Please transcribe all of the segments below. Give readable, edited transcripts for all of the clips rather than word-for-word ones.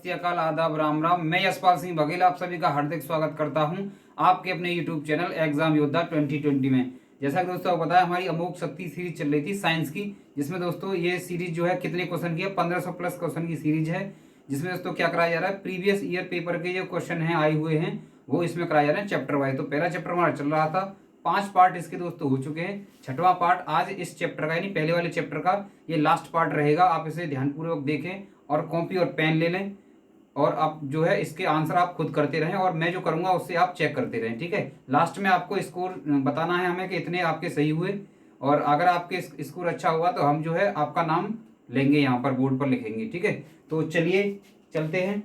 श्री अकाल, आदाब, राम राम। मैं यशपाल सिंह बघेल आप सभी का हार्दिक स्वागत करता हूं आपके अपने यूट्यूब चैनल एग्जाम योद्धा 2020 में। जैसा कि दोस्तों आपको बताया, हमारी अमोघ शक्ति सीरीज चल रही थी साइंस की, जिसमें दोस्तों ये सीरीज जो है कितने क्वेश्चन की है, 1500 प्लस क्वेश्चन की सीरीज है। जिसमें दोस्तों क्या कराया जा रहा है, प्रीवियस ईयर पेपर के जो क्वेश्चन है आए हुए हैं वो इसमें कराया जा रहा है चैप्टर वाइज। तो पहला चैप्टर हमारा चल रहा था, 5 पार्ट इसके दोस्तों हो चुके हैं। छठवां पार्ट आज इस चैप्टर का, यानी पहले वाले चैप्टर का ये लास्ट पार्ट रहेगा। आप इसे ध्यानपूर्वक देखें और कॉपी और पेन ले लें, और आप जो है इसके आंसर आप खुद करते रहें, और मैं जो करूंगा उससे आप चेक करते रहें। ठीक है, लास्ट में आपको स्कोर बताना है हमें कि इतने आपके सही हुए, और अगर आपके स्कोर अच्छा हुआ तो हम जो है आपका नाम लेंगे, यहाँ पर बोर्ड पर लिखेंगे। ठीक है, तो चलिए चलते हैं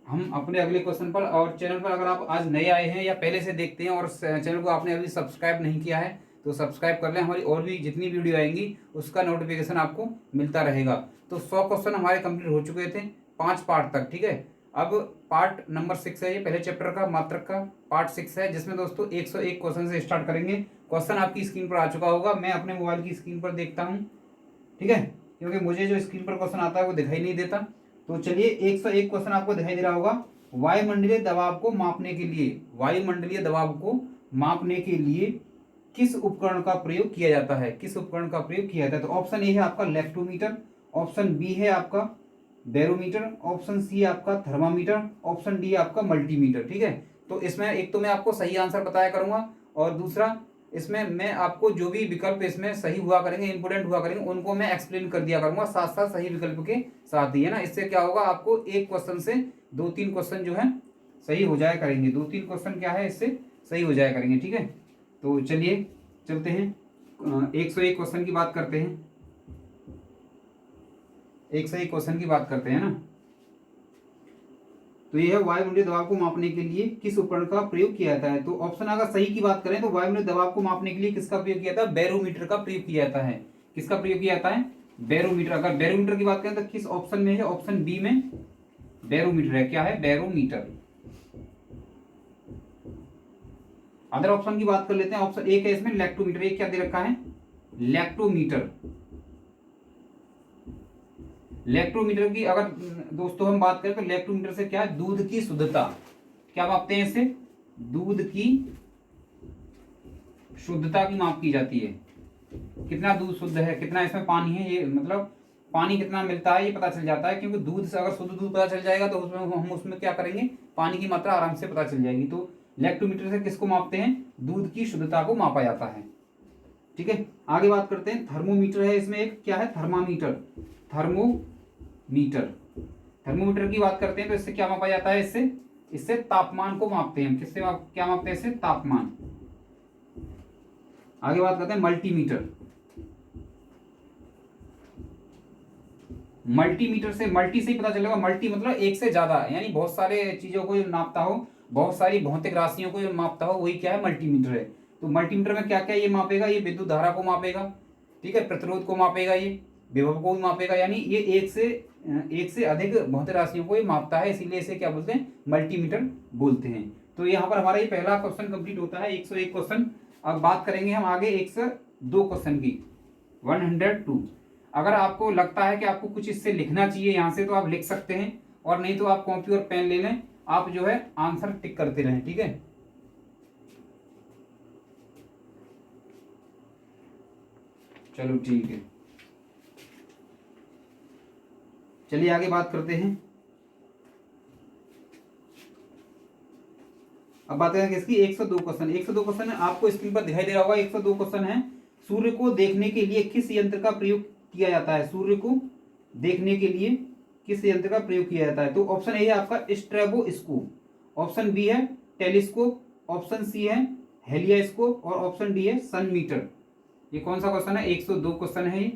हम अपने अगले क्वेश्चन पर। और चैनल पर अगर आप आज नए आए हैं या पहले से देखते हैं और चैनल को आपने अभी सब्सक्राइब नहीं किया है तो सब्सक्राइब कर लें। हमारी और भी जितनी वीडियो आएंगी उसका नोटिफिकेशन आपको मिलता रहेगा। तो 100 क्वेश्चन हमारे कंप्लीट हो चुके थे 5 पार्ट तक। ठीक है, अब पार्ट नंबर 6 है, ये पहले चैप्टर का मात्रक का पार्ट 6 है, जिसमें दोस्तों 101 क्वेश्चन से स्टार्ट करेंगे। क्वेश्चन आपकी स्क्रीन पर आ चुका होगा, मैं अपने मोबाइल की स्क्रीन पर देखता हूँ। ठीक है, क्योंकि मुझे जो स्क्रीन पर क्वेश्चन आता है वो दिखाई नहीं देता। तो चलिए 101 क्वेश्चन आपको दिखाई दे रहा होगा। वायुमंडलीय दबाव को मापने के लिए, वायुमंडलीय दबाव को मापने के लिए किस उपकरण का प्रयोग किया जाता है, किस उपकरण का प्रयोग किया जाता है। तो ऑप्शन ए है आपका लेक्टोमीटर, ऑप्शन बी है आपका बैरोमीटर, ऑप्शन सी आपका थर्मामीटर, ऑप्शन डी आपका मल्टीमीटर। ठीक है, तो इसमें एक तो मैं आपको सही आंसर बताया करूंगा, और दूसरा इसमें मैं आपको जो भी विकल्प इसमें सही हुआ करेंगे, इंपोर्टेंट हुआ करेंगे, उनको मैं एक्सप्लेन कर दिया करूंगा साथ साथ सही विकल्प के साथ ही, है ना। इससे क्या होगा, आपको एक क्वेश्चन से 2-3 क्वेश्चन जो है सही हो जाया करेंगे, 2-3 क्वेश्चन क्या है इससे सही हो जाया करेंगे। ठीक है, तो चलिए चलते हैं 101 क्वेश्चन की बात करते हैं। 101 क्वेश्चन की बात करते हैं ना। तो यह है वायुमंडलीय दबाव को मापने के लिए किस उपकरण का प्रयोग किया जाता है। तो ऑप्शन अगर सही की बात करें तो वायुमंडलीय दबाव को मापने के लिए किसका प्रयोग किया जाता है, बैरोमीटर का प्रयोग किया जाता है। किसका प्रयोग किया जाता है, बैरोमीटर। अगर बैरोमीटर की बात करें तो किस ऑप्शन में है, ऑप्शन बी में बैरोमीटर है। क्या है, बैरोमीटर। अदर ऑप्शन की बात कर लेते हैं। ऑप्शन एक है इसमें लैक्टोमीटर, एक क्या दे रखा है, लैक्टोमीटर। लैक्टोमीटर की अगर दोस्तों हम बात करें तो लैक्टोमीटर से क्या है, दूध की शुद्धता, क्या मापते हैं इससे, दूध की शुद्धता की माप की जाती है। कितना दूध शुद्ध है, कितना इसमें पानी है, ये मतलब पानी कितना मिलता है ये पता चल जाता है। क्योंकि दूध से अगर शुद्ध दूध पता चल जाएगा तो उसमें हम उसमें क्या करेंगे, पानी की मात्रा आराम से पता चल जाएगी। तो लैक्टोमीटर से किसको मापते हैं, दूध की शुद्धता को मापा जाता है। ठीक है, आगे बात करते हैं। थर्मोमीटर है इसमें एक, क्या है, थर्मामीटर। थर्मोमीटर, थर्मोमीटर की बात करते हैं तो इससे क्या मापा जाता है, इससे इससे तापमान को मापते हैं। किससे क्या मापते हैं, इससे तापमान। आगे बात करते हैं मल्टीमीटर। मल्टीमीटर से, मल्टी से ही पता चलेगा, मल्टी मतलब एक से ज्यादा, यानी बहुत सारे चीजों को नापता हो, बहुत सारी भौतिक राशियों को मापता हो, वही क्या है, मल्टीमीटर है। तो मल्टीमीटर में क्या क्या ये मापेगा, ये विद्युत धारा को मापेगा, ठीक है, प्रतिरोध को मापेगा, ये विभव को भी मापेगा, यानी ये एक से अधिक भौतिक राशियों को ये मापता है, इसीलिए इसे क्या बोलते हैं, मल्टीमीटर बोलते हैं। तो यहाँ पर हमारा ये पहला क्वेश्चन कंप्लीट होता है, 101 क्वेश्चन। अब बात करेंगे हम आगे 102 क्वेश्चन की, 102। अगर आपको लगता है कि आपको कुछ इससे लिखना चाहिए यहाँ से तो आप लिख सकते हैं, और नहीं तो आप कॉपी और पेन ले लें, आप जो है आंसर टिक करते रहें। ठीक है, चलो ठीक है, चलिए आगे बात करते हैं। अब बात करेंगे इसकी 102 क्वेश्चन। 102 क्वेश्चन आपको स्क्रीन पर दिखाई दे रहा होगा। 102 क्वेश्चन है, सूर्य को देखने के लिए किस यंत्र का प्रयोग किया जाता है, सूर्य को देखने के लिए किस यंत्र का प्रयोग किया जाता है। तो ऑप्शन ए है आपका स्ट्रेबोस्कोप, ऑप्शन बी है टेलीस्कोप, ऑप्शन सी है हेलियास्कोप, और ऑप्शन डी है सन मीटर। ये कौन सा क्वेश्चन है, 102 क्वेश्चन है ये।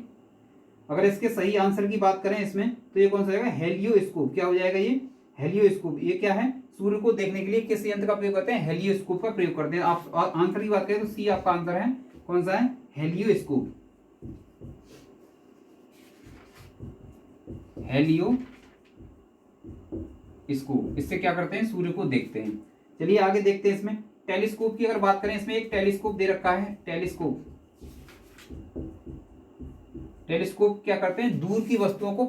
अगर इसके सही आंसर की बात करें इसमें तो ये कौन सा जाएगा, हेलियोस्कोप। क्या हो जाएगा ये, हेलियोस्कोप। ये क्या है, सूर्य को देखने के लिए किस यंत्र का प्रयोग करते हैं, हेलियोस्कोप का प्रयोग करते हैं। आप आंसर की बात करें तो सी आपका आंसर है, कौन सा है, हेलियोस्कोप। हेलियोस्कोप, इससे क्या करते हैं, सूर्य को देखते हैं। चलिए आगे देखते हैं इसमें। टेलीस्कोप की अगर बात करें, इसमें एक टेलीस्कोप दे रखा है, टेलीस्कोप। टेलीस्कोप क्या करते हैं, दूर की वस्तुओं को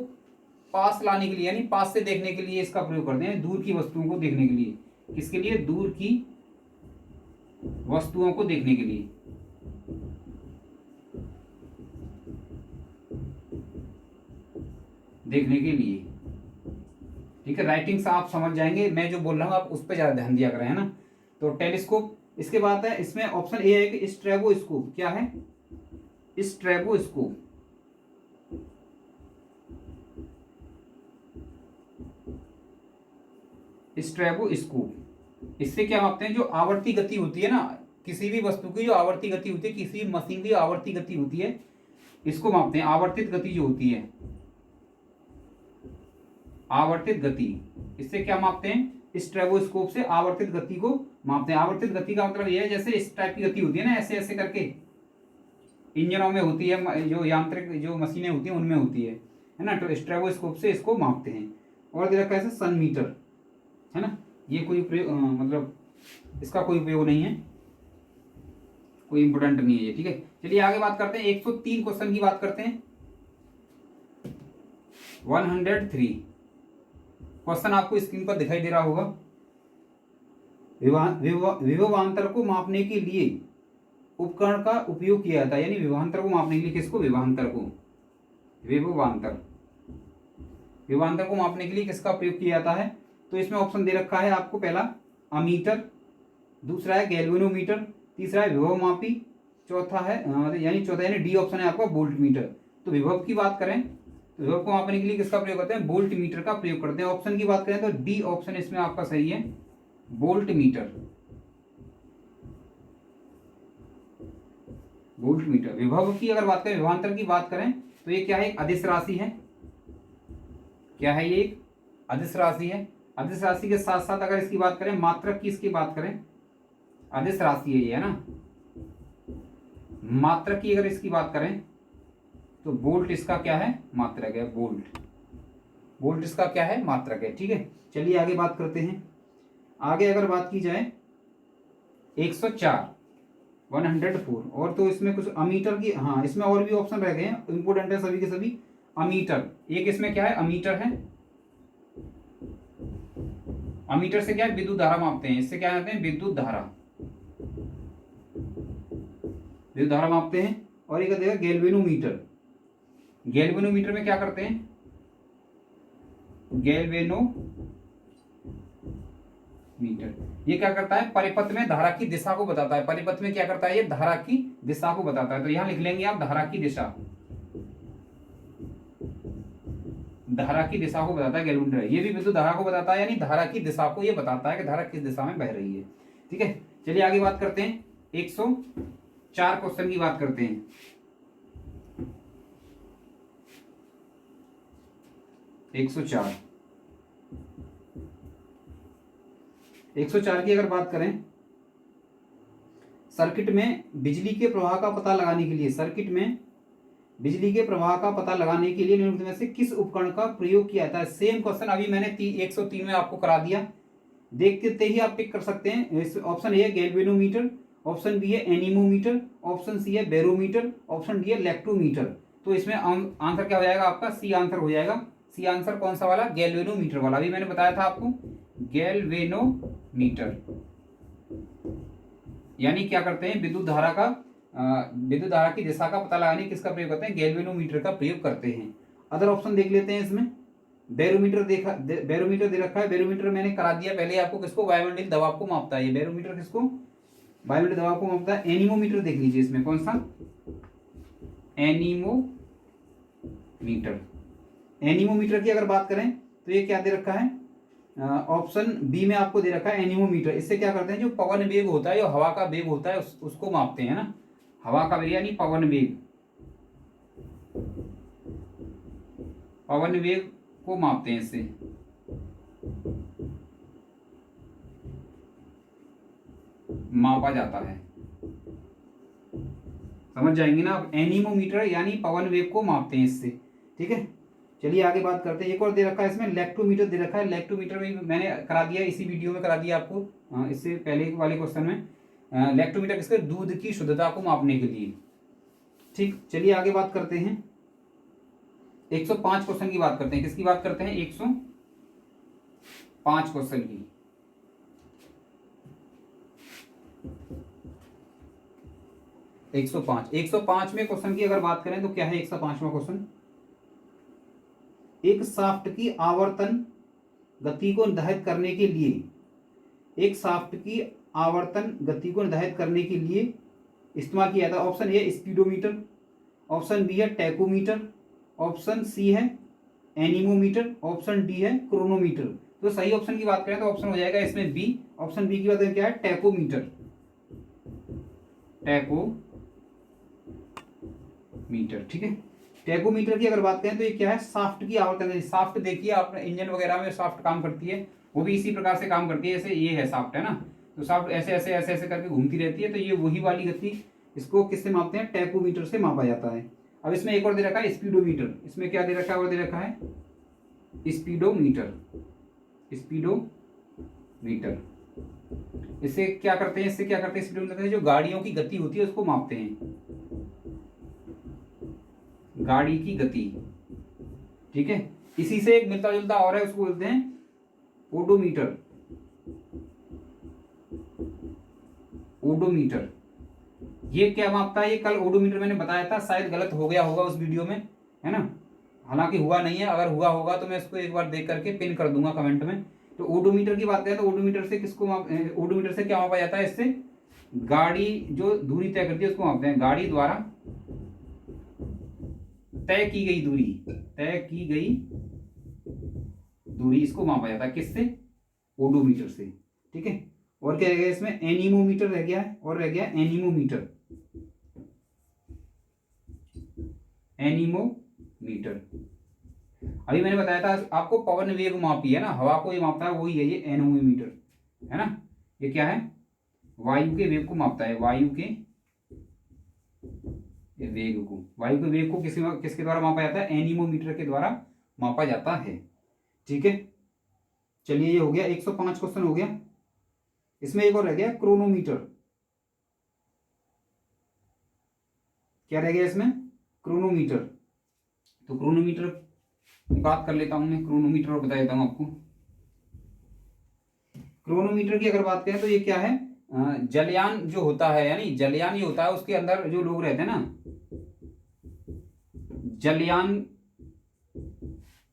पास लाने के लिए यानी पास से देखने के लिए इसका प्रयोग करते हैं, दूर की वस्तुओं को देखने के लिए। किसके लिए? दूर की वस्तुओं को देखने के लिए। देखने के लिए, ठीक है। राइटिंग से आप समझ जाएंगे, मैं जो बोल रहा हूँ आप उस पर ज्यादा ध्यान दिया करें, है ना। तो टेलीस्कोप। इसके बाद है इसमें ऑप्शन ए है कि स्ट्रेबोस्कोप। क्या है? स्ट्रेबोस्कोप। स्ट्रेबोस्कोप, इससे क्या मापते हैं? जो आवर्ती गति होती है ना, किसी भी वस्तु की जो आवर्ती गति होती है, किसी भी मशीन की आवर्ती गति होती है, इसको मापते हैं। आवर्तित गति जो होती है, आवर्तित गति, इससे क्या मापते हैं? स्ट्रेबोस्कोप से आवर्तित गति को मापते हैं। आवर्तित गति का मतलब यह है जैसे इस टाइप की गति होती है ना, ऐसे ऐसे करके इंजनों में होती है, जो यांत्रिक जो मशीनें होती हैं उनमें होती है ना। तो स्ट्रेबोस्कोप से इसको मापते हैं। और दे रखा है सन मीटर, है ना। ये कोई मतलब इसका कोई उपयोग नहीं है, कोई इंपोर्टेंट नहीं है ये, ठीक है। चलिए आगे बात करते हैं, 103 क्वेश्चन की बात करते हैं। 103 क्वेश्चन आपको स्क्रीन पर दिखाई दे रहा होगा। विभवांतर को मापने के लिए उपकरण का उपयोग किया जाता है, यानी विभवांतर को मापने के लिए किसको? विभवांतर को। विभवांतर, विभवांतर को मापने के लिए किसका प्रयोग किया जाता है? तो इसमें ऑप्शन दे रखा है आपको, पहला अमीटर, दूसरा है गैल्वेनोमीटर, तीसरा है विभव मापी, चौथा है यानी डी ऑप्शन है आपका वोल्ट मीटर। तो विभव की बात करें तो विभव को मापने के लिए किसका प्रयोग करते हैं? वोल्ट मीटर का प्रयोग करते हैं। ऑप्शन की बात करें तो डी ऑप्शन इसमें आपका सही है, वोल्ट मीटर। Volt meter. विभव की अगर बात करें, विभवांतर की बात करें तो ये क्या है? एक अदिश राशि है। क्या है? ये एक अदिश राशि है। अदिश राशि के साथ साथ अगर इसकी बात करें, मात्रक की इसकी बात करें, अदिश राशि है ये, है ना। मात्रक की अगर इसकी बात करें तो वोल्ट इसका क्या है? मात्रक है, वोल्ट। वोल्ट इसका क्या है? मात्रक है, ठीक है। चलिए आगे बात करते हैं। आगे अगर बात की जाए 104 104, और तो इसमें कुछ अमीटर की, हाँ इसमें और भी ऑप्शन रह गए हैं, इंपोर्टेंट है सभी के सभी। अमीटर, एक इसमें क्या है? अमीटर है। अमीटर से क्या है? विद्युत धारा मापते हैं। इससे क्या कहते हैं? विद्युत धारा, विद्युत धारा मापते हैं। और एक देगा गैल्वेनोमीटर। गैल्वेनोमीटर में क्या करते हैं? गैल्वेनोमीटर ये क्या करता है? परिपथ में धारा की दिशा को बताता है। परिपथ में क्या करता है? ये धारा की दिशा को बताता है। तो यहां लिख लेंगे आप धारा की दिशा, धारा की दिशा को बताता है गैल्वेनोमीटर। ये भी विद्युत धारा को बताता है, यानी धारा की दिशा को ये बताता है कि धारा किस दिशा में बह रही है, ठीक है। चलिए आगे बात करते हैं, 104 क्वेश्चन की बात करते हैं। 104 104 की अगर बात करें, सर्किट में बिजली के प्रवाह का पता लगाने के लिए, सर्किट में बिजली के प्रवाह का पता लगाने के लिए निम्नलिखित में से किस उपकरण का प्रयोग किया जाता है? सेम क्वेश्चन अभी मैंने 103 में आपको करा दिया, देखते ही आप टिक कर सकते हैं। ऑप्शन ए है गैल्वेनोमीटर, ऑप्शन बी है एनीमोमीटर, ऑप्शन सी है बैरोमीटर, ऑप्शन डी है इलेक्ट्रोमीटर। तो इसमें आंसर क्या हो जाएगा आपका? सी आंसर हो जाएगा। सी आंसर कौन सा वाला? गैल्वेनोमीटर वाला। अभी मैंने बताया था आपको, गैल्वेनोमीटर। यानी क्या करते हैं? विद्युत धारा का विद्युत धारा की दिशा का पता लगाने किसका प्रयोग करते हैं? गैल्वेनोमीटर का प्रयोग करते हैं। अदर ऑप्शन देख लेते हैं इसमें। बैरोमीटर बैरोमीटर दे रखा है। बैरोमीटर मैंने करा दिया पहले आपको, किसको? वायुमंडलीय दबाव को मापता है ये बैरोमीटर। किसको? वायुमंडलीय दबाव को मापता है। एनीमोमीटर देख लीजिए इसमें, कौन सा? एनीमोमीटर। एनीमोमीटर की अगर बात करें तो ये क्या दे रखा है? ऑप्शन बी में आपको दे रखा है एनीमोमीटर। इससे क्या करते हैं? जो पवन वेग होता है, जो हवा का वेग होता है, उसको मापते हैं ना। हवा का वेग यानी पवन वेग, पवन वेग को मापते हैं इससे। मापा जाता है, समझ जाएंगे ना आप। एनीमोमीटर यानी पवन वेग को मापते हैं इससे, ठीक है। चलिए आगे बात करते हैं। एक और दे रखा है इसमें, इलेक्ट्रोमीटर दे रखा है। इलेक्ट्रोमीटर में मैंने करा दिया, इसी वीडियो में करा दिया आपको, इससे पहले वाले क्वेश्चन में। इलेक्ट्रोमीटर किसके? दूध की शुद्धता को मापने के लिए, ठीक। चलिए आगे बात करते हैं। 105 क्वेश्चन की बात करते हैं। किसकी बात करते हैं? 105 क्वेश्चन की। एक सौ पांच में क्वेश्चन की अगर बात करें तो क्या है 105वां क्वेश्चन? एक शाफ्ट की आवर्तन गति को निर्धारित करने के लिए, एक शाफ्ट की आवर्तन गति को निर्धारित करने के लिए इस्तेमाल किया जाता है। Option A speedometer, option B है टैकोमीटर, ऑप्शन सी है एनीमोमीटर, ऑप्शन डी है क्रोनोमीटर। तो सही ऑप्शन की बात करें तो ऑप्शन हो जाएगा इसमें बी। ऑप्शन बी की बात करें क्या है? Tachometer, tachometer. ठीक है, टैकोमीटर की अगर बात करें तो ये क्या है? शाफ्ट की आवर्तन। शाफ्ट देखिए आपने इंजन वगैरह में शाफ्ट काम करती है, वो भी इसी प्रकार से काम करती है। जैसे ये है शाफ्ट, है ना, तो शाफ्ट ऐसे ऐसे ऐसे ऐसे करके घूमती रहती है। तो ये वही वाली गति, इसको किससे मापते हैं? टैकोमीटर से मापा जाता है। अब इसमें एक और दे रखा है स्पीडोमीटर। इसमें क्या दे रखा है? और दे रखा है स्पीडोमीटर, स्पीडोमीटर। इससे क्या करते हैं? इससे क्या करते हैं स्पीडोमीटर? जो गाड़ियों की गति होती है उसको मापते हैं, गाड़ी की गति। ठीक है, इसी से एक मिलता जुलता और है, उसको बोलते हैं ओडोमीटर, ओडोमीटर। ये क्या मापता है? ये कल ओडोमीटर मैंने बताया था, शायद गलत हो गया होगा उस वीडियो में, है ना, हालांकि हुआ नहीं है। अगर हुआ होगा तो मैं इसको एक बार देख करके पिन कर दूंगा कमेंट में। तो ओडोमीटर की बात करें तो ओडोमीटर से किसको ओडोमीटर से क्या मापा जाता है? इससे गाड़ी जो दूरी तय करती है उसको मापते हैं। गाड़ी द्वारा तय की गई दूरी, तय की गई दूरी, इसको मापा जाता है। किससे? ओडोमीटर से। ठीक है, और क्या रह गया इसमें? एनीमोमीटर रह गया है, और रह गया एनीमोमीटर, एनीमोमीटर। अभी मैंने बताया था आपको पवन वेग मापी है ना, हवा को ये मापता है, वही है ये एनीमोमीटर, है ना। ये क्या है? वायु के वेग को मापता है, वायु के वेग को, वायु के वेग को किसके द्वारा मापा जाता है? एनीमोमीटर के द्वारा मापा जाता है। ठीक है, चलिए ये हो गया 105 क्वेश्चन हो गया। इसमें एक और रह गया क्रोनोमीटर। क्या रह गया इसमें? क्रोनोमीटर। तो क्रोनोमीटर की बात कर लेता हूं मैं, क्रोनोमीटर और बता देता हूं आपको। क्रोनोमीटर की अगर बात करें तो ये क्या है? जलयान जो होता है, यानी जलयान ये होता है, उसके अंदर जो लोग रहते हैं ना, जलयान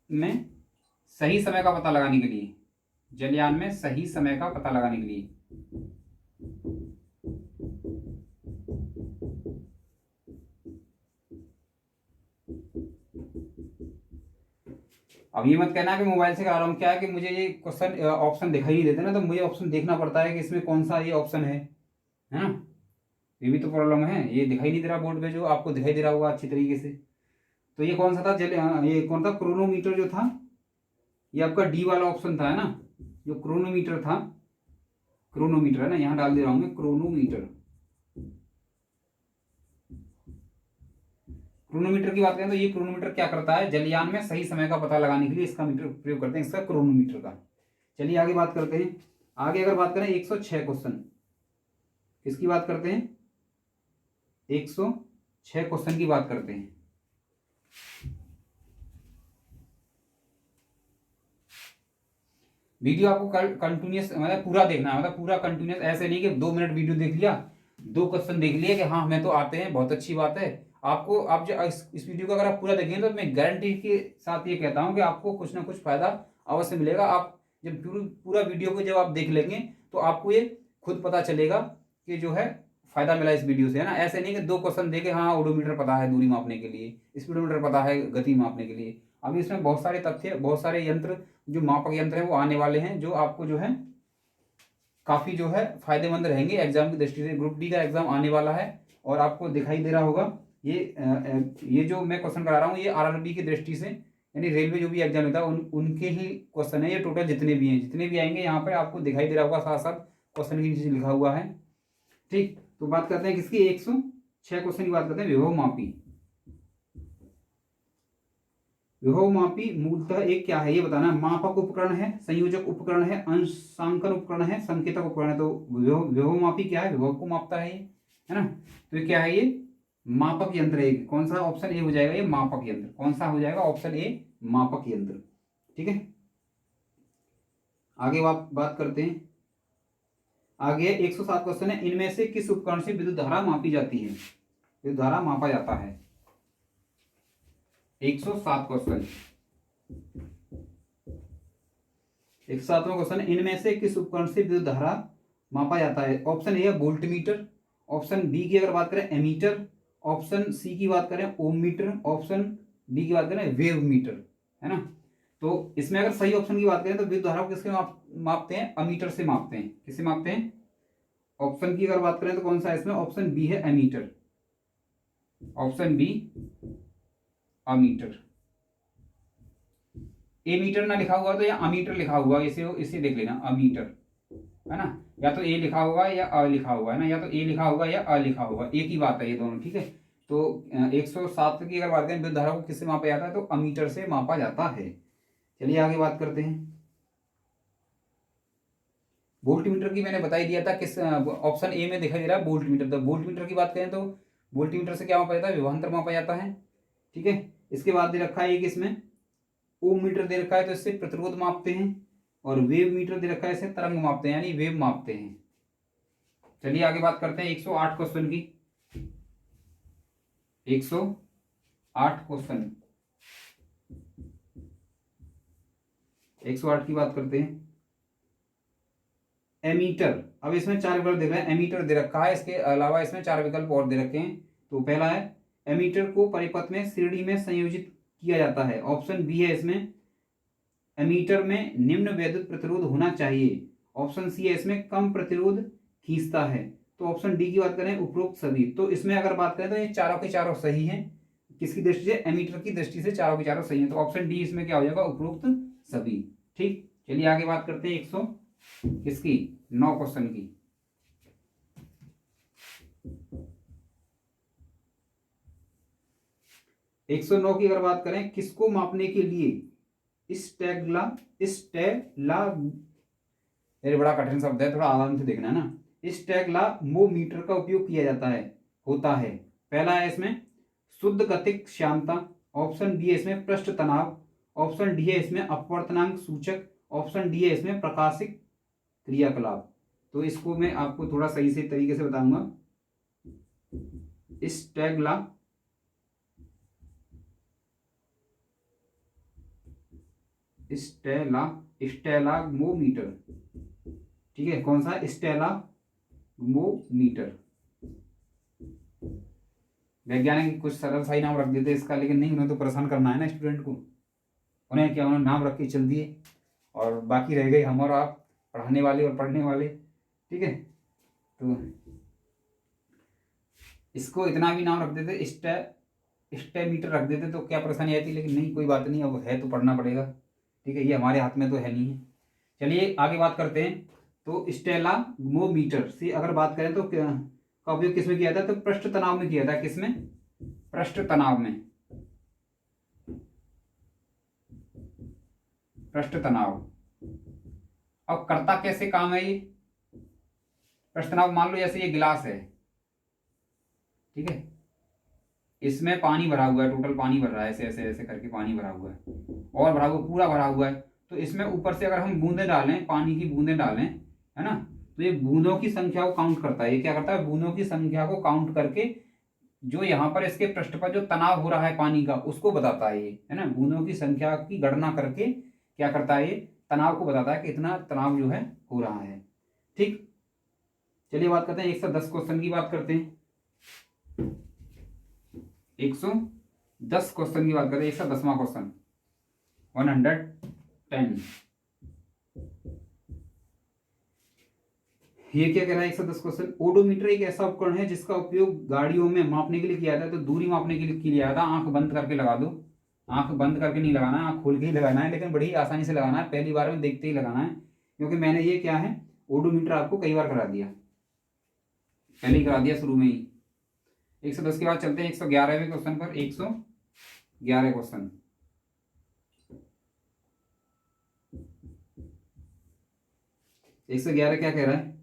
में सही समय का पता लगाने के लिए, जलयान में सही समय का पता लगाने के लिए अब ये मत कहना कि मोबाइल से करा रहा हूँ। क्या है कि मुझे ये क्वेश्चन ऑप्शन दिखाई नहीं देते ना, तो मुझे ऑप्शन देखना पड़ता है कि इसमें कौन सा ये ऑप्शन है ना। ये भी तो प्रॉब्लम है, ये दिखाई नहीं दे रहा बोर्ड पे, जो आपको दिखाई दे रहा होगा अच्छी तरीके से। तो ये कौन सा था? ये कौन था? क्रोनोमीटर जो था, ये आपका डी वाला ऑप्शन था, है ना, जो क्रोनोमीटर था। क्रोनोमीटर है ना, यहाँ डाल दे रहा हूं मैं क्रोनोमीटर। क्रोनोमीटर की बात करें तो ये क्रोनोमीटर क्या करता है? जलयान में सही समय का पता लगाने के लिए इसका मीटर प्रयोग करते हैं, इसका क्रोनोमीटर का। चलिए आगे बात करते हैं। आगे अगर बात करें 106 क्वेश्चन, किसकी बात करते हैं? 106 क्वेश्चन की बात करते हैं। वीडियो आपको कंटिन्यूस मतलब पूरा देखना है, मतलब पूरा कंटिन्यूस, ऐसे नहीं कि 2 मिनट वीडियो देख लिया, 2 क्वेश्चन देख लिए कि हाँ हमें तो आते हैं, बहुत अच्छी बात है। आपको आप जो इस वीडियो को अगर आप पूरा देखेंगे तो मैं गारंटी के साथ ये कहता हूं कि आपको कुछ ना कुछ फायदा अवश्य मिलेगा। आप जब पूरा वीडियो को जब आप देख लेंगे तो आपको ये खुद पता चलेगा कि जो है फायदा मिला इस वीडियो से, है ना। ऐसे नहीं कि 2 क्वेश्चन देखे, हाँ ओडोमीटर पता है दूरी मापने के लिए, स्पीडोमीटर पता है गति मापने के लिए। अभी इसमें बहुत सारे तथ्य, बहुत सारे यंत्र, जो मापक यंत्र हैं वो आने वाले हैं, जो आपको जो है काफी जो है फायदेमंद रहेंगे एग्जाम की दृष्टि से। ग्रुप डी का एग्जाम आने वाला है और आपको दिखाई दे रहा होगा ये जो मैं क्वेश्चन करा रहा हूँ ये आरआरबी की दृष्टि से, यानी रेलवे जो भी एग्जाम होता है उनके ही क्वेश्चन है ये। टोटल जितने भी हैं, जितने भी आएंगे यहाँ पे आपको दिखाई दे रहा होगा, साथ साथ क्वेश्चन की नीचे लिखा हुआ है। ठीक, तो बात करते हैं किसकी? 106 क्वेश्चन की बात करते हैं। विभव मापी। विभव मापी मूलतः एक क्या है ये बताना। मापक उपकरण है, संयोजक उपकरण है, अंशांकन उपकरण है, संकेतक उपकरण है। तो विभव मापी क्या है? विभव को मापता है ये, है ना। तो ये क्या है? ये मापक यंत्र है। कौन सा? ऑप्शन ए हो जाएगा ये मापक यंत्र। कौन सा हो जाएगा? ऑप्शन ए मापक यंत्र। ठीक है, आगे बात करते हैं। आगे 107 क्वेश्चन है, इनमें से किस उपकरण से विद्युत धारा मापी जाती है? विद्युत धारा मापा जाता है। 107 क्वेश्चन, 107वां क्वेश्चन, इनमें से किस उपकरण से विद्युत धारा मापा जाता है? ऑप्शन ए है वोल्ट मीटर, ऑप्शन बी की अगर बात करें एमीटर, ऑप्शन सी की बात करें ओम मीटर, ऑप्शन डी की बात करें वेव मीटर, है ना। तो इसमें अगर सही ऑप्शन की बात करें तो विद्युत धारा को किसके मापते हैं? अमीटर से मापते हैं। किससे मापते हैं? ऑप्शन की अगर बात करें तो कौन सा है इसमें? ऑप्शन बी है एमीटर, ऑप्शन बी अमीटर। ए मीटर ना लिखा हुआ तो या अमीटर लिखा हुआ, इसे देख लेना, अमीटर, है ना। या तो ए लिखा होगा या अ लिखा हुआ, है ना, या तो ए लिखा होगा या अ लिखा होगा, एक ही बात है ये दोनों। ठीक है, तो 107 की अगर बात करें विद्युत धारा को किससे मापा जाता है तो अमीटर से मापा जाता है। चलिए आगे बात करते हैं। वोल्ट मीटर की मैंने बता ही दिया था, किस ऑप्शन ए में दिखाई दे रहा है वोल्ट मीटर। तो वोल्ट मीटर की बात करें तो वोल्ट मीटर से क्या मापा जाता है? विभवांतर मापा जाता है। ठीक है, इसके बाद दे रखा है एक इसमें ओम मीटर दे रखा है, तो इससे प्रतिरोध मापते हैं। और वेव मीटर दे रखा है, इससे तरंग मापते हैं, यानी वेव मापते हैं। चलिए आगे बात करते हैं 108 क्वेश्चन की। 108 क्वेश्चन, 108 की बात करते हैं। एमीटर, अब इसमें चार विकल्प दे रहे हैं, एमीटर दे रखा है, इसके अलावा इसमें चार विकल्प और दे रखे हैं। तो पहला है एमीटर को परिपथ में श्रेणी में संयोजित किया जाता है, ऑप्शन बी है इसमें एमीटर में निम्न वैद्युत प्रतिरोध होना चाहिए, ऑप्शन सी है इसमें कम प्रतिरोध खींचता है, तो ऑप्शन डी की बात करें उपरोक्त सभी। तो इसमें अगर बात करें तो ये चारों के चारों सही हैं। किसकी दृष्टि से? एमीटर की दृष्टि से चारों के चारों सही हैं, तो ऑप्शन डी इसमें क्या हो जाएगा? उपरोक्त सभी। ठीक, चलिए आगे बात करते हैं 100 किसकी 9 क्वेश्चन की। 109 की अगर बात करें, किसको मापने के लिए स्टेगला स्टेला, ये बड़ा कठिन शब्द है, थोड़ा आराम से देखना है ना। स्टेगलामोमीटर का उपयोग किया जाता है, होता है। पहला है इसमें शुद्ध गतिक श्यानता, ऑप्शन बी है इसमें पृष्ठ तनाव, ऑप्शन डी है इसमें अपवर्तनांक सूचक, ऑप्शन डी है इसमें प्रकाशिक क्रियाकलाप। तो इसको मैं आपको थोड़ा सही से तरीके से बताऊंगा। स्टेगला स्टेलागमोमीटर, ठीक है, कौन सा? स्टेलागमोमीटर। वैज्ञानिक कुछ सरल सा ही नाम रख देते इसका, लेकिन नहीं, उन्हें तो परेशान करना है ना स्टूडेंट को। उन्हें क्या, उन्होंने नाम रख के चल दिए और बाकी रह गए हम और आप, पढ़ाने वाले और पढ़ने वाले। ठीक है, तो इसको इतना भी नाम रख देते, स्टेमीटर रख देते तो क्या परेशानी आती, लेकिन नहीं, कोई बात नहीं, अब है तो पढ़ना पड़ेगा। ठीक है, ये हमारे हाथ में तो है नहीं है। चलिए आगे बात करते हैं। तो स्टेलागमोमीटर से अगर बात करें तो का उपयोग किसमें किया था? तो पृष्ठ तनाव में किया था। किसमें? पृष्ठ तनाव में, पृष्ठ तनाव। अब करता कैसे काम है ये पृष्ठ तनाव? मान लो जैसे ये गिलास है, ठीक है, इसमें पानी भरा हुआ है, टोटल पानी भर रहा है, ऐसे ऐसे ऐसे करके पानी भरा हुआ है, और भरा हुआ पूरा भरा हुआ है। तो इसमें ऊपर से अगर हम बूंदे डालें, पानी की बूंदें डालें, है ना, तो ये बूंदों की संख्या को काउंट करता है। ये क्या करता है? बूंदों की संख्या को काउंट करके जो यहाँ पर इसके पृष्ठ पर जो तनाव हो रहा है पानी का, उसको बताता है ये, है ना। बूंदों की संख्या की गणना करके क्या करता है? ये तनाव को बताता है कि इतना तनाव जो है हो रहा है। ठीक, चलिए बात करते हैं 110 क्वेश्चन की बात करते हैं। 110 क्वेश्चन की बात करते हैं। 110वां क्वेश्चन, 110। ये क्या कह रहा है? 110 क्वेश्चन, ओडोमीटर एक ऐसा उपकरण है जिसका उपयोग गाड़ियों में मापने के लिए किया जाता है। तो दूरी मापने के लिए किया जाता है। आंख बंद करके लगा दो, आंख बंद करके नहीं लगाना है, आंख खोल के ही लगाना है, लेकिन बड़ी आसानी से लगाना है, पहली बार में देखते ही लगाना है, क्योंकि मैंने ये क्या है ओडोमीटर आपको कई बार करा दिया, पहले ही करा दिया शुरू में ही। 110 के बाद चलते हैं 111वें क्वेश्चन पर। 111 क्वेश्चन, 111 क्या कह रहा है?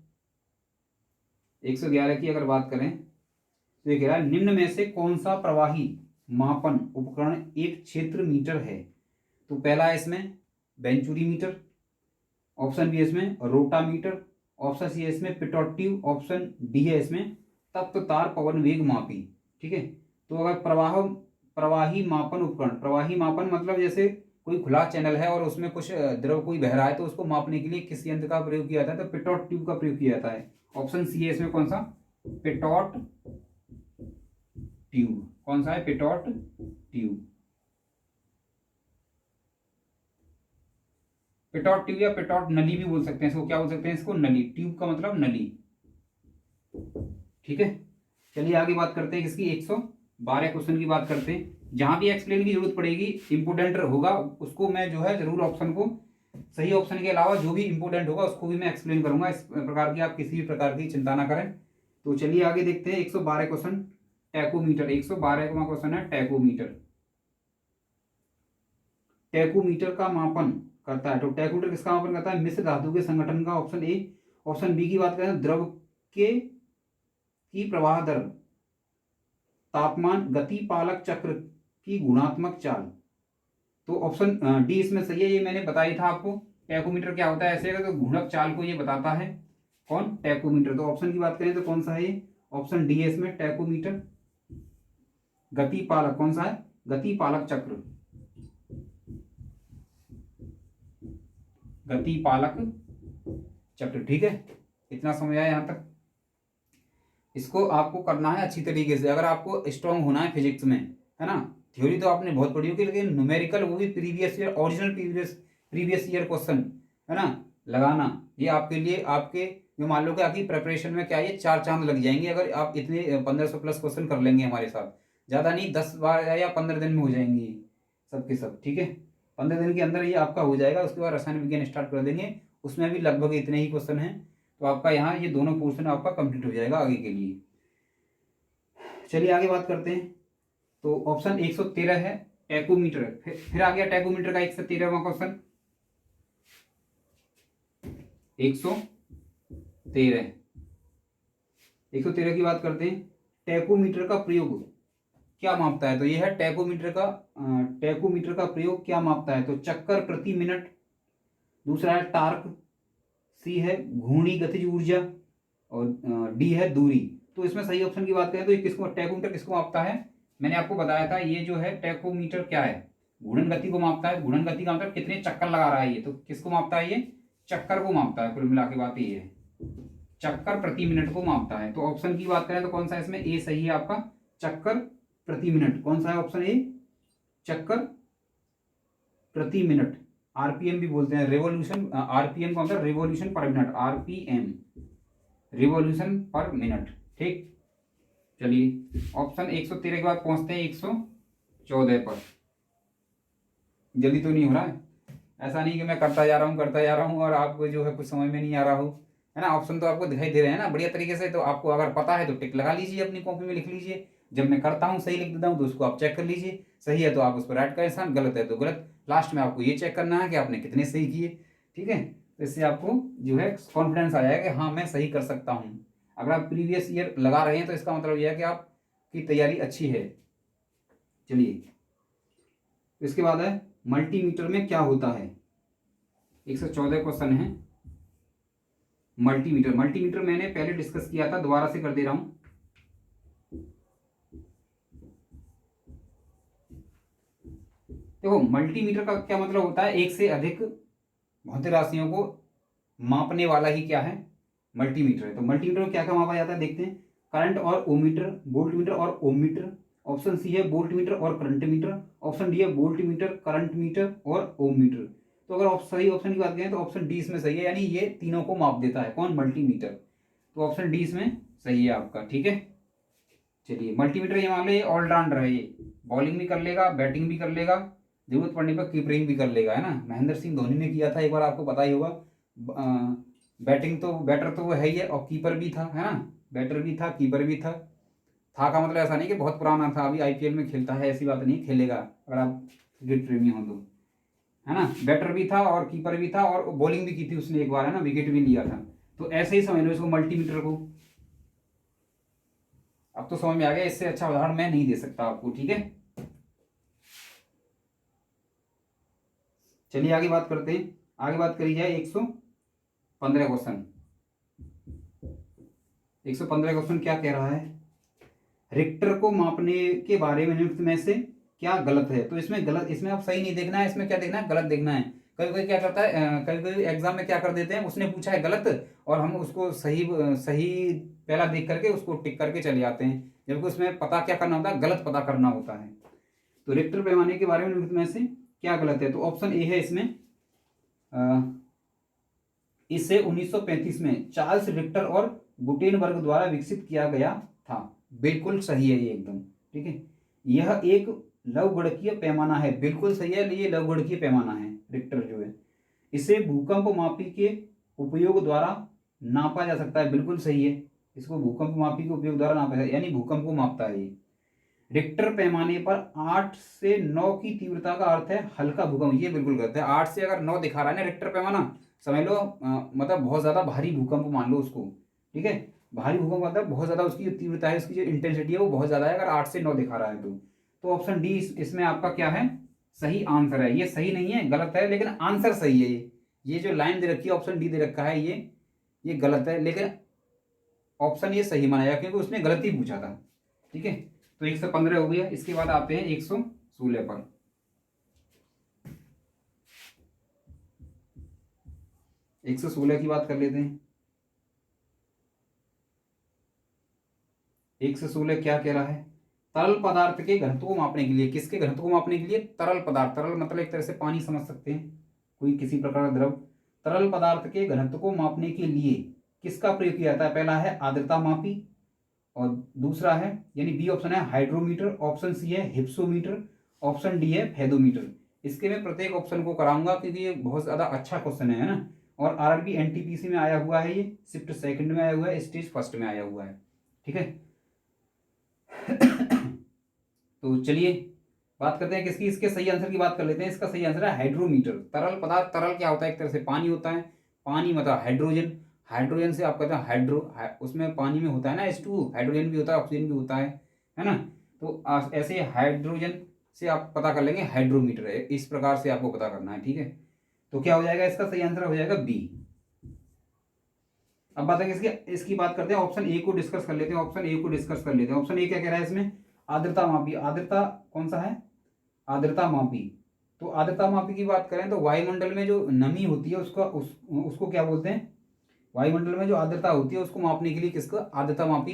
111 की अगर बात करें तो ये कह रहा है निम्न में से कौन सा प्रवाही मापन उपकरण एक क्षेत्र मीटर है। तो पहला है इसमें वेंचुरी मीटर, ऑप्शन बी है इसमें रोटामीटर, ऑप्शन सी है इसमें पिटोटिव, ऑप्शन डी है इसमें तप्त तार पवन वेग मापी। ठीक है, तो अगर प्रवाही मापन उपकरण, प्रवाही मापन मतलब जैसे कोई खुला चैनल है और उसमें कुछ द्रव कोई बह रहा है तो उसको मापने के लिए किस यंत्र का प्रयोग किया जाता है, तो पिटोट ट्यूब का प्रयोग किया जाता है। ऑप्शन सी है इसमें कौन सा, पिटोट ट्यूब। कौन सा है, पिटोट ट्यूब। पिटोट ट्यूब या पिटोट नली भी बोल सकते हैं इसको, क्या बोल सकते हैं इसको, नली। ट्यूब का मतलब नली। ठीक है, चलिए आगे बात करते हैं किसकी, 112 क्वेश्चन की बात करते हैं। जहां भी एक्सप्लेन की जरूरत पड़ेगी, इंपोर्टेंट होगा उसको मैं जो है जरूर ऑप्शन को, सही ऑप्शन के अलावा जो भी इंपोर्टेंट होगा उसको भी मैं एक्सप्लेन करूंगा। इस प्रकार की आप किसी भी प्रकार की चिंता ना करें। तो चलिए आगे देखते हैं 112 क्वेश्चन, टैकोमीटर। 112वां क्वेश्चन है टैकोमीटर। टैकोमीटर का मापन करता है, तो टैकोमीटर किसका मापन करता है, मिश्र धातु के संगठन का, ऑप्शन ए। ऑप्शन बी की बात करें द्रव के की प्रवाह दर, तापमान, गति पालक चक्र की गुणात्मक चाल। तो ऑप्शन डी इसमें सही है, ये मैंने बताया था आपको। टैकोमीटर क्या होता है, ऐसे अगर तो घूर्णक चाल को ये बताता है, कौन, टैकोमीटर। तो ऑप्शन की बात करें तो कौन सा है ये, ऑप्शन डी है इसमें टैकोमीटर। गति पालक कौन सा है, गति पालक चक्र, गति पालक चक्र। ठीक है, इतना समझ आया यहां तक। इसको आपको करना है अच्छी तरीके से, अगर आपको स्ट्रांग होना है फिजिक्स में, है ना। थ्योरी तो आपने बहुत पढ़ी होगी, लेकिन न्यूमेरिकल वो भी previous year, original previous year question, है ना, लगाना ये आपके लिए, आपके जो मान लो कि आपकी प्रिपरेशन में क्या ये 4 चांद लग जाएंगे अगर आप इतने 1500 प्लस क्वेश्चन कर लेंगे हमारे साथ। ज़्यादा नहीं, 10 बार या 15 दिन में हो जाएंगे सब के सब। ठीक है, 15 दिन के अंदर ये आपका हो जाएगा। उसके बाद रसायन विज्ञान स्टार्ट कर देंगे, उसमें भी लगभग इतने ही क्वेश्चन हैं। तो आपका यहाँ ये दोनों पोर्शन आपका कंप्लीट हो जाएगा आगे के लिए। चलिए आगे बात करते हैं। तो ऑप्शन 113 है टैकोमीटर। फिर आ गया टैकोमीटर का 113वां क्वेश्चन। 113 की बात करते हैं। टैकोमीटर का प्रयोग क्या मापता है, तो यह है टैकोमीटर का प्रयोग क्या मापता है, तो चक्कर प्रति मिनट। दूसरा है टार्क, सी है घूर्णी गतिज ऊर्जा, और डी है दूरी। तो इसमें सही ऑप्शन की बात करें तो ये किसको, टैकोमीटर किसको मापता है, मैंने आपको बताया था ये जो है टैकोमीटर क्या है, घूर्णन गति को मापता है। घूर्णन गति का मतलब कितने चक्कर लगा रहा है ये, तो किसको मापता है, ये चक्कर को मापता है। कुल मिला के बात ये है, चक्कर प्रति मिनट को मापता है। तो ऑप्शन की बात करें तो कौन सा इसमें, ए सही है आपका, चक्कर प्रति मिनट। कौन सा है, ऑप्शन ए, चक्कर प्रति मिनट। आरपीएम भी बोलते हैं, रेवोल्यूशन, आरपीएम का मतलब रेवोल्यूशन पर मिनट, आरपीएम, रिवॉल्यूशन पर मिनट। ठीक, चलिए ऑप्शन 113 के बाद पहुंचते हैं 114 पर। जल्दी तो नहीं हो रहा है, ऐसा नहीं कि मैं करता जा रहा हूं और आपको जो है कुछ समझ में नहीं आ रहा हो, है ना। ऑप्शन तो आपको दिखाई दे रहे हैं ना बढ़िया तरीके से, तो आपको अगर पता है तो टिक लगा लीजिए, अपनी कॉपी में लिख लीजिए। जब मैं करता हूँ सही लिख देता हूँ तो उसको आप चेक कर लीजिए, सही है तो आप उस पर राइट का निशान, गलत है तो गलत। लास्ट में आपको ये चेक करना है कि आपने कितने सही किए। ठीक है, तो इससे आपको जो है कॉन्फिडेंस आ जाएगा कि हाँ मैं सही कर सकता हूँ। अगर आप प्रीवियस ईयर लगा रहे हैं तो इसका मतलब यह है कि आपकी तैयारी अच्छी है। चलिए इसके बाद है मल्टीमीटर में क्या होता है। 114 क्वेश्चन है मल्टीमीटर। मल्टीमीटर मैंने पहले डिस्कस किया था, दोबारा से कर दे रहा हूं। देखो मल्टीमीटर का क्या मतलब होता है, एक से अधिक भौतिक राशियों को मापने वाला ही क्या है, मल्टीमीटर है। तो मल्टीमीटर में क्या क्या मापा जाता है देखते हैं। करंट और ओमीटर, वोल्टमीटर और ओमीटर। ऑप्शन सी है वोल्टमीटर और करंट मीटर। ऑप्शन डी है वोल्टमीटर, करंट मीटर और ओमीटर। तो अगर सही ऑप्शन की बात करें तो ऑप्शन डी इसमें सही है, यानी ये तीनों को माप देता है, कौन, मल्टीमीटर। तो ऑप्शन डी इसमें सही है आपका। ठीक है, चलिए मल्टीमीटर ये मान लो ये ऑलराउंडर है, ये बॉलिंग भी कर लेगा, बैटिंग भी कर लेगा, जरूरत पड़ने पर कीपरिंग भी कर लेगा, है ना। महेंद्र सिंह धोनी ने किया था एक बार, आपको पता ही होगा। बैटिंग तो, बैटर तो वो है ही है, और कीपर भी था, है ना, बैटर भी था, कीपर भी था का मतलब ऐसा नहीं कि बहुत पुराना था, अभी आईपीएल में खेलता है, ऐसी बात नहीं, खेलेगा अगर आप क्रिकेट प्रेमी हो तो, है ना। बैटर भी था और कीपर भी था और बॉलिंग भी की थी उसने एक बार, है ना, विकेट भी लिया था। तो ऐसे ही समझ लो इसको, मल्टीमीटर को। अब तो समझ में आ गया, इससे अच्छा उदाहरण मैं नहीं दे सकता आपको, ठीक है। चलिए आगे बात करते हैं। आगे बात करी जाए 115 क्वेश्चन। 115 क्वेश्चन क्या कह रहा है, रिक्टर को मापने के बारे में निम्न में से क्या गलत है। तो इसमें गलत, इसमें आप सही नहीं देखना है, इसमें क्या देखना है, गलत देखना है। कभी कभी क्या करता है, कभी कभी एग्जाम में क्या कर देते हैं, उसने पूछा है गलत और हम उसको सही सही पहला देख करके उसको टिक करके चले जाते हैं, जबकि उसमें पता क्या करना होता है, गलत पता करना होता है। तो रिक्टर पैमाने के बारे में निम्न में से क्या गलत है, तो ऑप्शन ए है इसमें, इसे 1935 में चार्ल्स रिक्टर और गुटेनबर्ग द्वारा विकसित किया गया था। बिल्कुल सही है ये एकदम, ठीक है। यह एक लवगणकीय पैमाना है, बिल्कुल सही है, ये लवगणकीय पैमाना है रिक्टर जो है। इसे भूकंप मापी के उपयोग द्वारा नापा जा सकता है, बिल्कुल सही है। इसको भूकंप मापी के उपयोग द्वारा नापा जाए, यानी भूकंप को मापता है ये। रिक्टर पैमाने पर 8 से 9 की तीव्रता का अर्थ है हल्का भूकंप, ये बिल्कुल गलत है। 8 से अगर 9 दिखा रहा है ना रिक्टर पैमाना, समझ लो मतलब बहुत ज्यादा भारी भूकंप मान लो उसको, ठीक है। भारी भूकंप मतलब बहुत ज्यादा उसकी जो तीव्रता है, उसकी जो इंटेंसिटी है वो बहुत ज्यादा है, अगर 8 से 9 दिखा रहा है तो ऑप्शन डी इसमें आपका क्या है, सही आंसर है। ये सही नहीं है, गलत है, लेकिन आंसर सही है। ये जो लाइन दे रखी है ऑप्शन डी दे रखा है, ये गलत है, लेकिन ऑप्शन ये सही माना जाएगा क्योंकि उसने गलत ही पूछा था, ठीक है। तो 115 हो गया। इसके बाद आते हैं 116 पर। 116 की बात कर लेते हैं। 116 क्या कह रहा है, तरल पदार्थ के घनत्व को मापने के लिए, किसके घनत्व को मापने के लिए, तरल पदार्थ, तरल मतलब एक तरह से पानी समझ सकते हैं, कोई किसी प्रकार का द्रव। तरल पदार्थ के घनत्व को मापने के लिए किसका प्रयोग किया जाता है, पहला है आर्द्रता मापी, और दूसरा है यानी बी ऑप्शन है हाइड्रोमीटर, ऑप्शन सी है हिप्सोमीटर, ऑप्शन डी है फेदोमीटर। इसके मैं प्रत्येक ऑप्शन को कराऊंगा क्योंकि ये बहुत ज्यादा अच्छा क्वेश्चन है ना, और आरआरबी एनटीपीसी में आया हुआ है, ये शिफ्ट सेकंड में आया हुआ है, स्टेज फर्स्ट में आया हुआ है, ठीक है। तो चलिए बात करते हैं किसकी, इसके सही आंसर की बात कर लेते हैं। इसका सही आंसर है हाइड्रोमीटर। तरल पदार्थ, तरल क्या होता है, एक तरह से पानी होता है, पानी मतलब हाइड्रोजन, हाइड्रोजन से आप कहते हैं उसमें पानी में होता है ना H2, हाइड्रोजन भी होता है, ऑक्सीजन भी होता है ना। तो ऐसे हाइड्रोजन से आप पता कर लेंगे हाइड्रोमीटर है, इस प्रकार से आपको पता करना है, ठीक है। तो क्या हो जाएगा, इसका सही आंसर हो जाएगा बी। अब बात है इसकी बात करते हैं, ऑप्शन ए को डिस्कस कर लेते हैं, ऑप्शन ए को डिस्कस कर लेते हैं। ऑप्शन ए क्या कह रहा है इसमें, आर्द्रता मापी, आर्द्रता कौन सा है, आर्द्रता मापी। तो आर्द्रता मापी की बात करें तो वायुमंडल में जो नमी होती है उसको क्या बोलते हैं, वायुमंडल में जो आर्द्रता होती है उसको मापने के लिए किसका, आर्द्रता मापी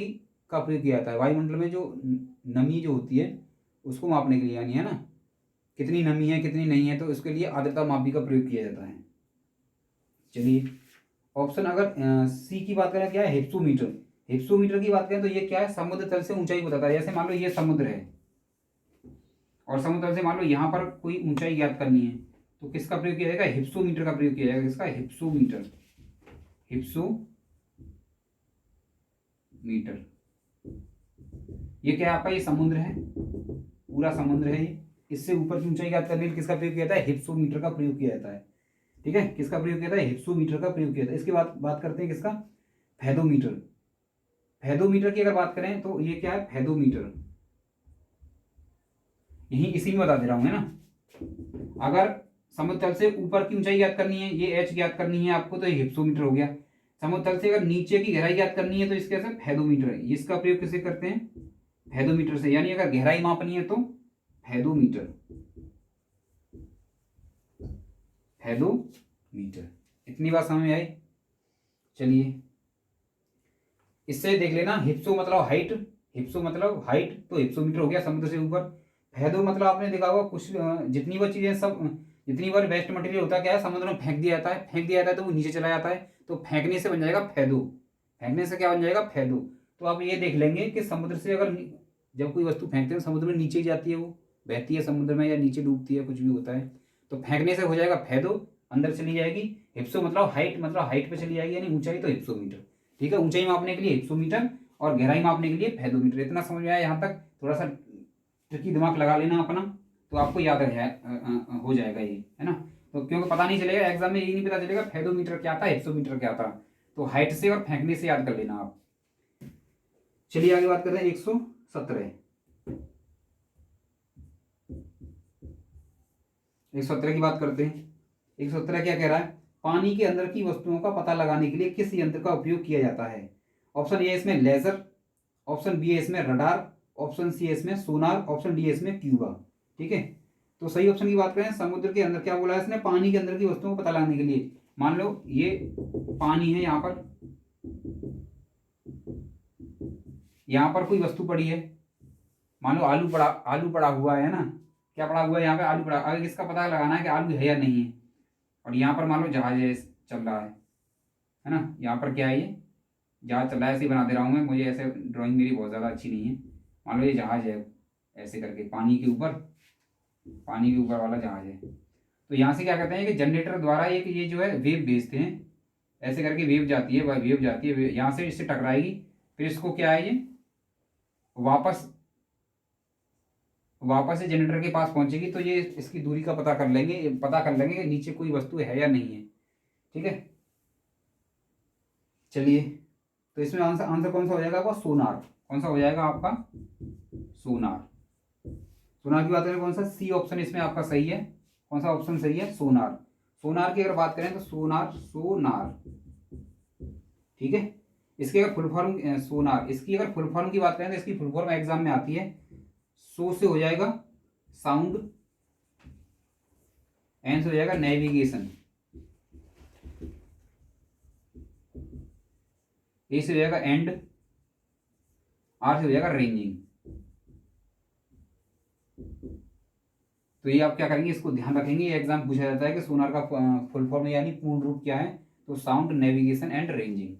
का प्रयोग किया जाता है। वायुमंडल में जो नमी जो होती है उसको मापने के लिए, यानी है ना, कितनी नमी है कितनी नहीं है, तो उसके लिए आर्द्रता मापी का प्रयोग किया जाता है। चलिए ऑप्शन अगर सी की बात करें, क्या है, हिप्सोमीटर। हिप्सोमीटर की बात करें तो ये क्या है, समुद्र तल से ऊंचाई बताता है। जैसे मान लो ये समुद्र है और समुद्र तल से मान लो यहाँ पर कोई ऊंचाई ज्ञात करनी है, तो किसका प्रयोग किया जाएगा, हिप्सोमीटर का प्रयोग किया जाएगा। किसका, हिप्सोमीटर, हिप्सोमीटर। ये क्या है आपका, ये समुद्र है, पूरा समुद्र है ये, इससे ऊपर की ऊंचाई ज्ञात करने के लिए किसका प्रयोग किया जाता है, हिप्सोमीटर का प्रयोग किया जाता है, ठीक है। किसका प्रयोग किया जाता है, हिप्सोमीटर का प्रयोग किया जाता है। इसके बाद बात करते हैं किसका, फेदोमीटर। फेदोमीटर की अगर बात करें तो ये क्या है, फेदोमीटर, यही इसी में बता दे रहा हूं, है ना। अगर समुद्र तल से ऊपर की ऊंचाई ज्ञात करनी है, ये एच ज्ञात करनी है आपको, तो ये हिप्सोमीटर हो गया। समुद्र तल से अगर नीचे की गहराई ज्ञात करनी है तो इसके से फेदोमीटर है, इसका प्रयोग किसे करते हैं, फेदोमीटर से, यानी अगर गहराई मापनी है तो फेदोमीटर, फेदोमीटर। इतनी बात समझ में आई। चलिए इससे देख लेना, हिप्सो मतलब हाइट, हिप्सो मतलब हाइट, तो हिप्सोमीटर हो गया समुद्र से ऊपर। फेदो मतलब आपने देखा होगा कुछ जितनी बार चीजें सब, जितनी बार वेस्ट मटेरियल होता है क्या है, समुद्र में फेंक दिया जाता है, फेंक दिया जाता है तो वो नीचे चला जाता है, तो फेंकने से बन जाएगा फेदो, फेंकने से क्या बन जाएगा, फेदो। तो आप ये देख लेंगे कि समुद्र से अगर जब कोई वस्तु फेंकते हैं समुद्र में नीचे ही जाती है, वो बहती है समुद्र में या नीचे डूबती है, कुछ भी होता है, तो फेंकने से हो जाएगा फेदो, अंदर चली जाएगी। हिप्सो मतलब हाइट पे चली जाएगी, यानी ऊंचाई, तो हिप्सोमीटर, ठीक है। ऊंचाई मापने के लिए हिप्सोमीटर और गहराई मापने के लिए फेदोमीटर। इतना समझ में आया यहाँ तक, थोड़ा सा ट्रिकी दिमाग लगा लेना अपना, तो आपको याद हो जाएगा ये, है ना। तो क्योंकि पता नहीं चलेगा एग्जाम में, ये नहीं पता चलेगा फेदोमीटर क्या था, हिप्सोमीटर क्या था, तो हाइट से और फेंकने से याद कर लेना आप। चलिए आगे बात करते हैं 117। 117 की बात करते हैं। 117 क्या कह रहा है? पानी के अंदर की वस्तुओं का पता लगाने के लिए किस यंत्र का उपयोग किया जाता है? ऑप्शन ए है इसमें लेजर, ऑप्शन बी है इसमें रडार, ऑप्शन सी है इसमें सोनार, ऑप्शन डी है इसमें क्यूबा। ठीक है, तो सही ऑप्शन की बात करें, समुद्र के अंदर क्या बोला है इसने? पानी के अंदर की वस्तुओं को पता लगाने के लिए। मान लो ये पानी है, यहाँ पर कोई वस्तु पड़ी है, मान लो आलू पड़ा हुआ है ना, क्या पड़ा हुआ है यहाँ पे? आलू पड़ा। अगर इसका पता लगाना है कि आलू है या नहीं है, और यहाँ पर मान लो जहाज है चल रहा है ना, यहाँ पर क्या है? ये जहाज चल रहा है, ऐसे ही बना दे रहा हूँ मैं, मुझे ऐसे ड्राइंग मेरी बहुत ज़्यादा अच्छी नहीं है। मान लो ये जहाज है, ऐसे करके पानी के ऊपर वाला जहाज है। तो यहाँ से क्या करते हैं कि जनरेटर द्वारा एक ये जो है वेव भेजते हैं, ऐसे करके वेव जाती है, यहाँ से इससे टकराएगी, फिर इसको क्या है, ये वापस से जनरेटर के पास पहुंचेगी। तो ये इसकी दूरी का पता कर लेंगे कि नीचे कोई वस्तु है या नहीं है। ठीक है, चलिए, तो इसमें आंसर कौन सा हो जाएगा आपका? सोनार। कौन सा हो जाएगा आपका? सोनार। सोनार की बात करें कौन सा? सी ऑप्शन इसमें आपका सही है। कौन सा ऑप्शन सही है? सोनार। सोनार की अगर बात करें तो सोनार। ठीक है, इसकी अगर फुल फॉर्म सोनार, इसकी अगर फुल फॉर्म की बात करें तो इसकी फुल फॉर्म एग्जाम में आती है, सो से हो जाएगा साउंड, एन से हो जाएगा नेविगेशन, ए से हो जाएगा एंड, आर से हो जाएगा रेंजिंग। तो ये आप क्या करेंगे, इसको ध्यान रखेंगे, ये एग्जाम पूछा जाता है कि सोनार का फुल फॉर्म यानी पूर्ण रूप क्या है? तो साउंड, नेविगेशन एंड रेंजिंग।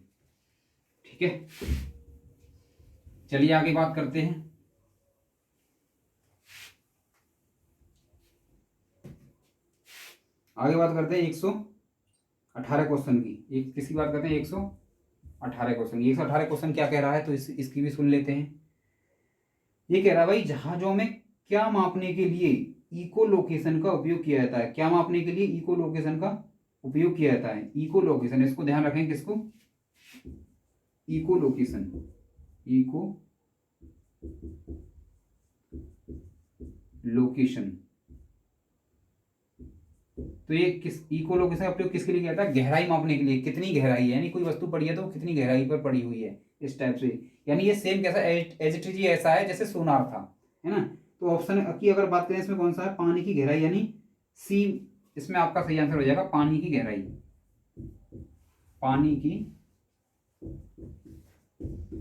ठीक है, चलिए आगे बात करते हैं। आगे बात करते हैं 118 क्वेश्चन की। एक किसकी बात करते हैं? 118 क्वेश्चन। 118 क्वेश्चन क्या कह रहा है, तो इसकी भी सुन लेते हैं। ये कह रहा है भाई, जहाजों में क्या मापने के लिए इको लोकेशन का उपयोग किया जाता है? क्या मापने के लिए इको लोकेशन का उपयोग किया जाता है? इको लोकेशन, इसको ध्यान रखें, किसको? Echo location. तो ये इको लोकेशन का प्रयोग किसके लिए किया था? गहराई मापने के लिए, कितनी गहराई है, यानी कोई वस्तु पड़ी है तो कितनी गहराई पर पड़ी हुई है, इस टाइप से। यानी ये सेम कैसा एज इट इज ऐसा है जैसे सोनार था, है ना। तो ऑप्शन की अगर बात करें इसमें कौन सा है? पानी की गहराई, यानी सी इसमें आपका सही आंसर हो जाएगा, पानी की गहराई। पानी की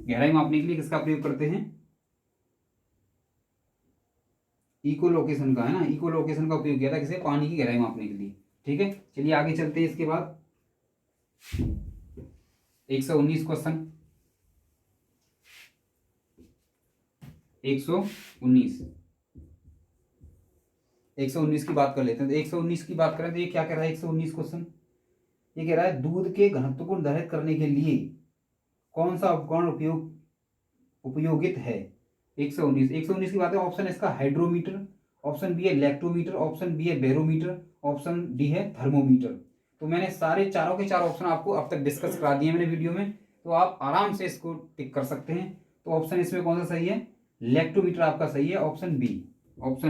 गहराई मापने के लिए किसका प्रयोग करते हैं? इको लोकेशन का, है ना, इको लोकेशन का उपयोग किया था किसे? पानी की गहराई मापने के लिए। ठीक है, चलिए आगे चलते हैं। इसके बाद 119 क्वेश्चन। 119 की बात कर लेते हैं। तो 119 की बात करें तो ये क्या कह रहा है? 119 क्वेश्चन ये कह रहा है, दूध के घनत्व को निर्धारित करने के लिए कौन सा उपकरण उपयोगित है? 119 की बात है। ऑप्शन इसका हाइड्रोमीटर, ऑप्शन बी है लैक्टोमीटर, ऑप्शन बी है बैरोमीटर, ऑप्शन डी है थर्मोमीटर। तो मैंने सारे चारों के चार ऑप्शन आपको अब तक डिस्कस करा दिए मैंने वीडियो में, तो आप आराम से इसको टिक कर सकते हैं। तो ऑप्शन इसमें कौन सा सही है? लैक्टोमीटर आपका सही है, ऑप्शन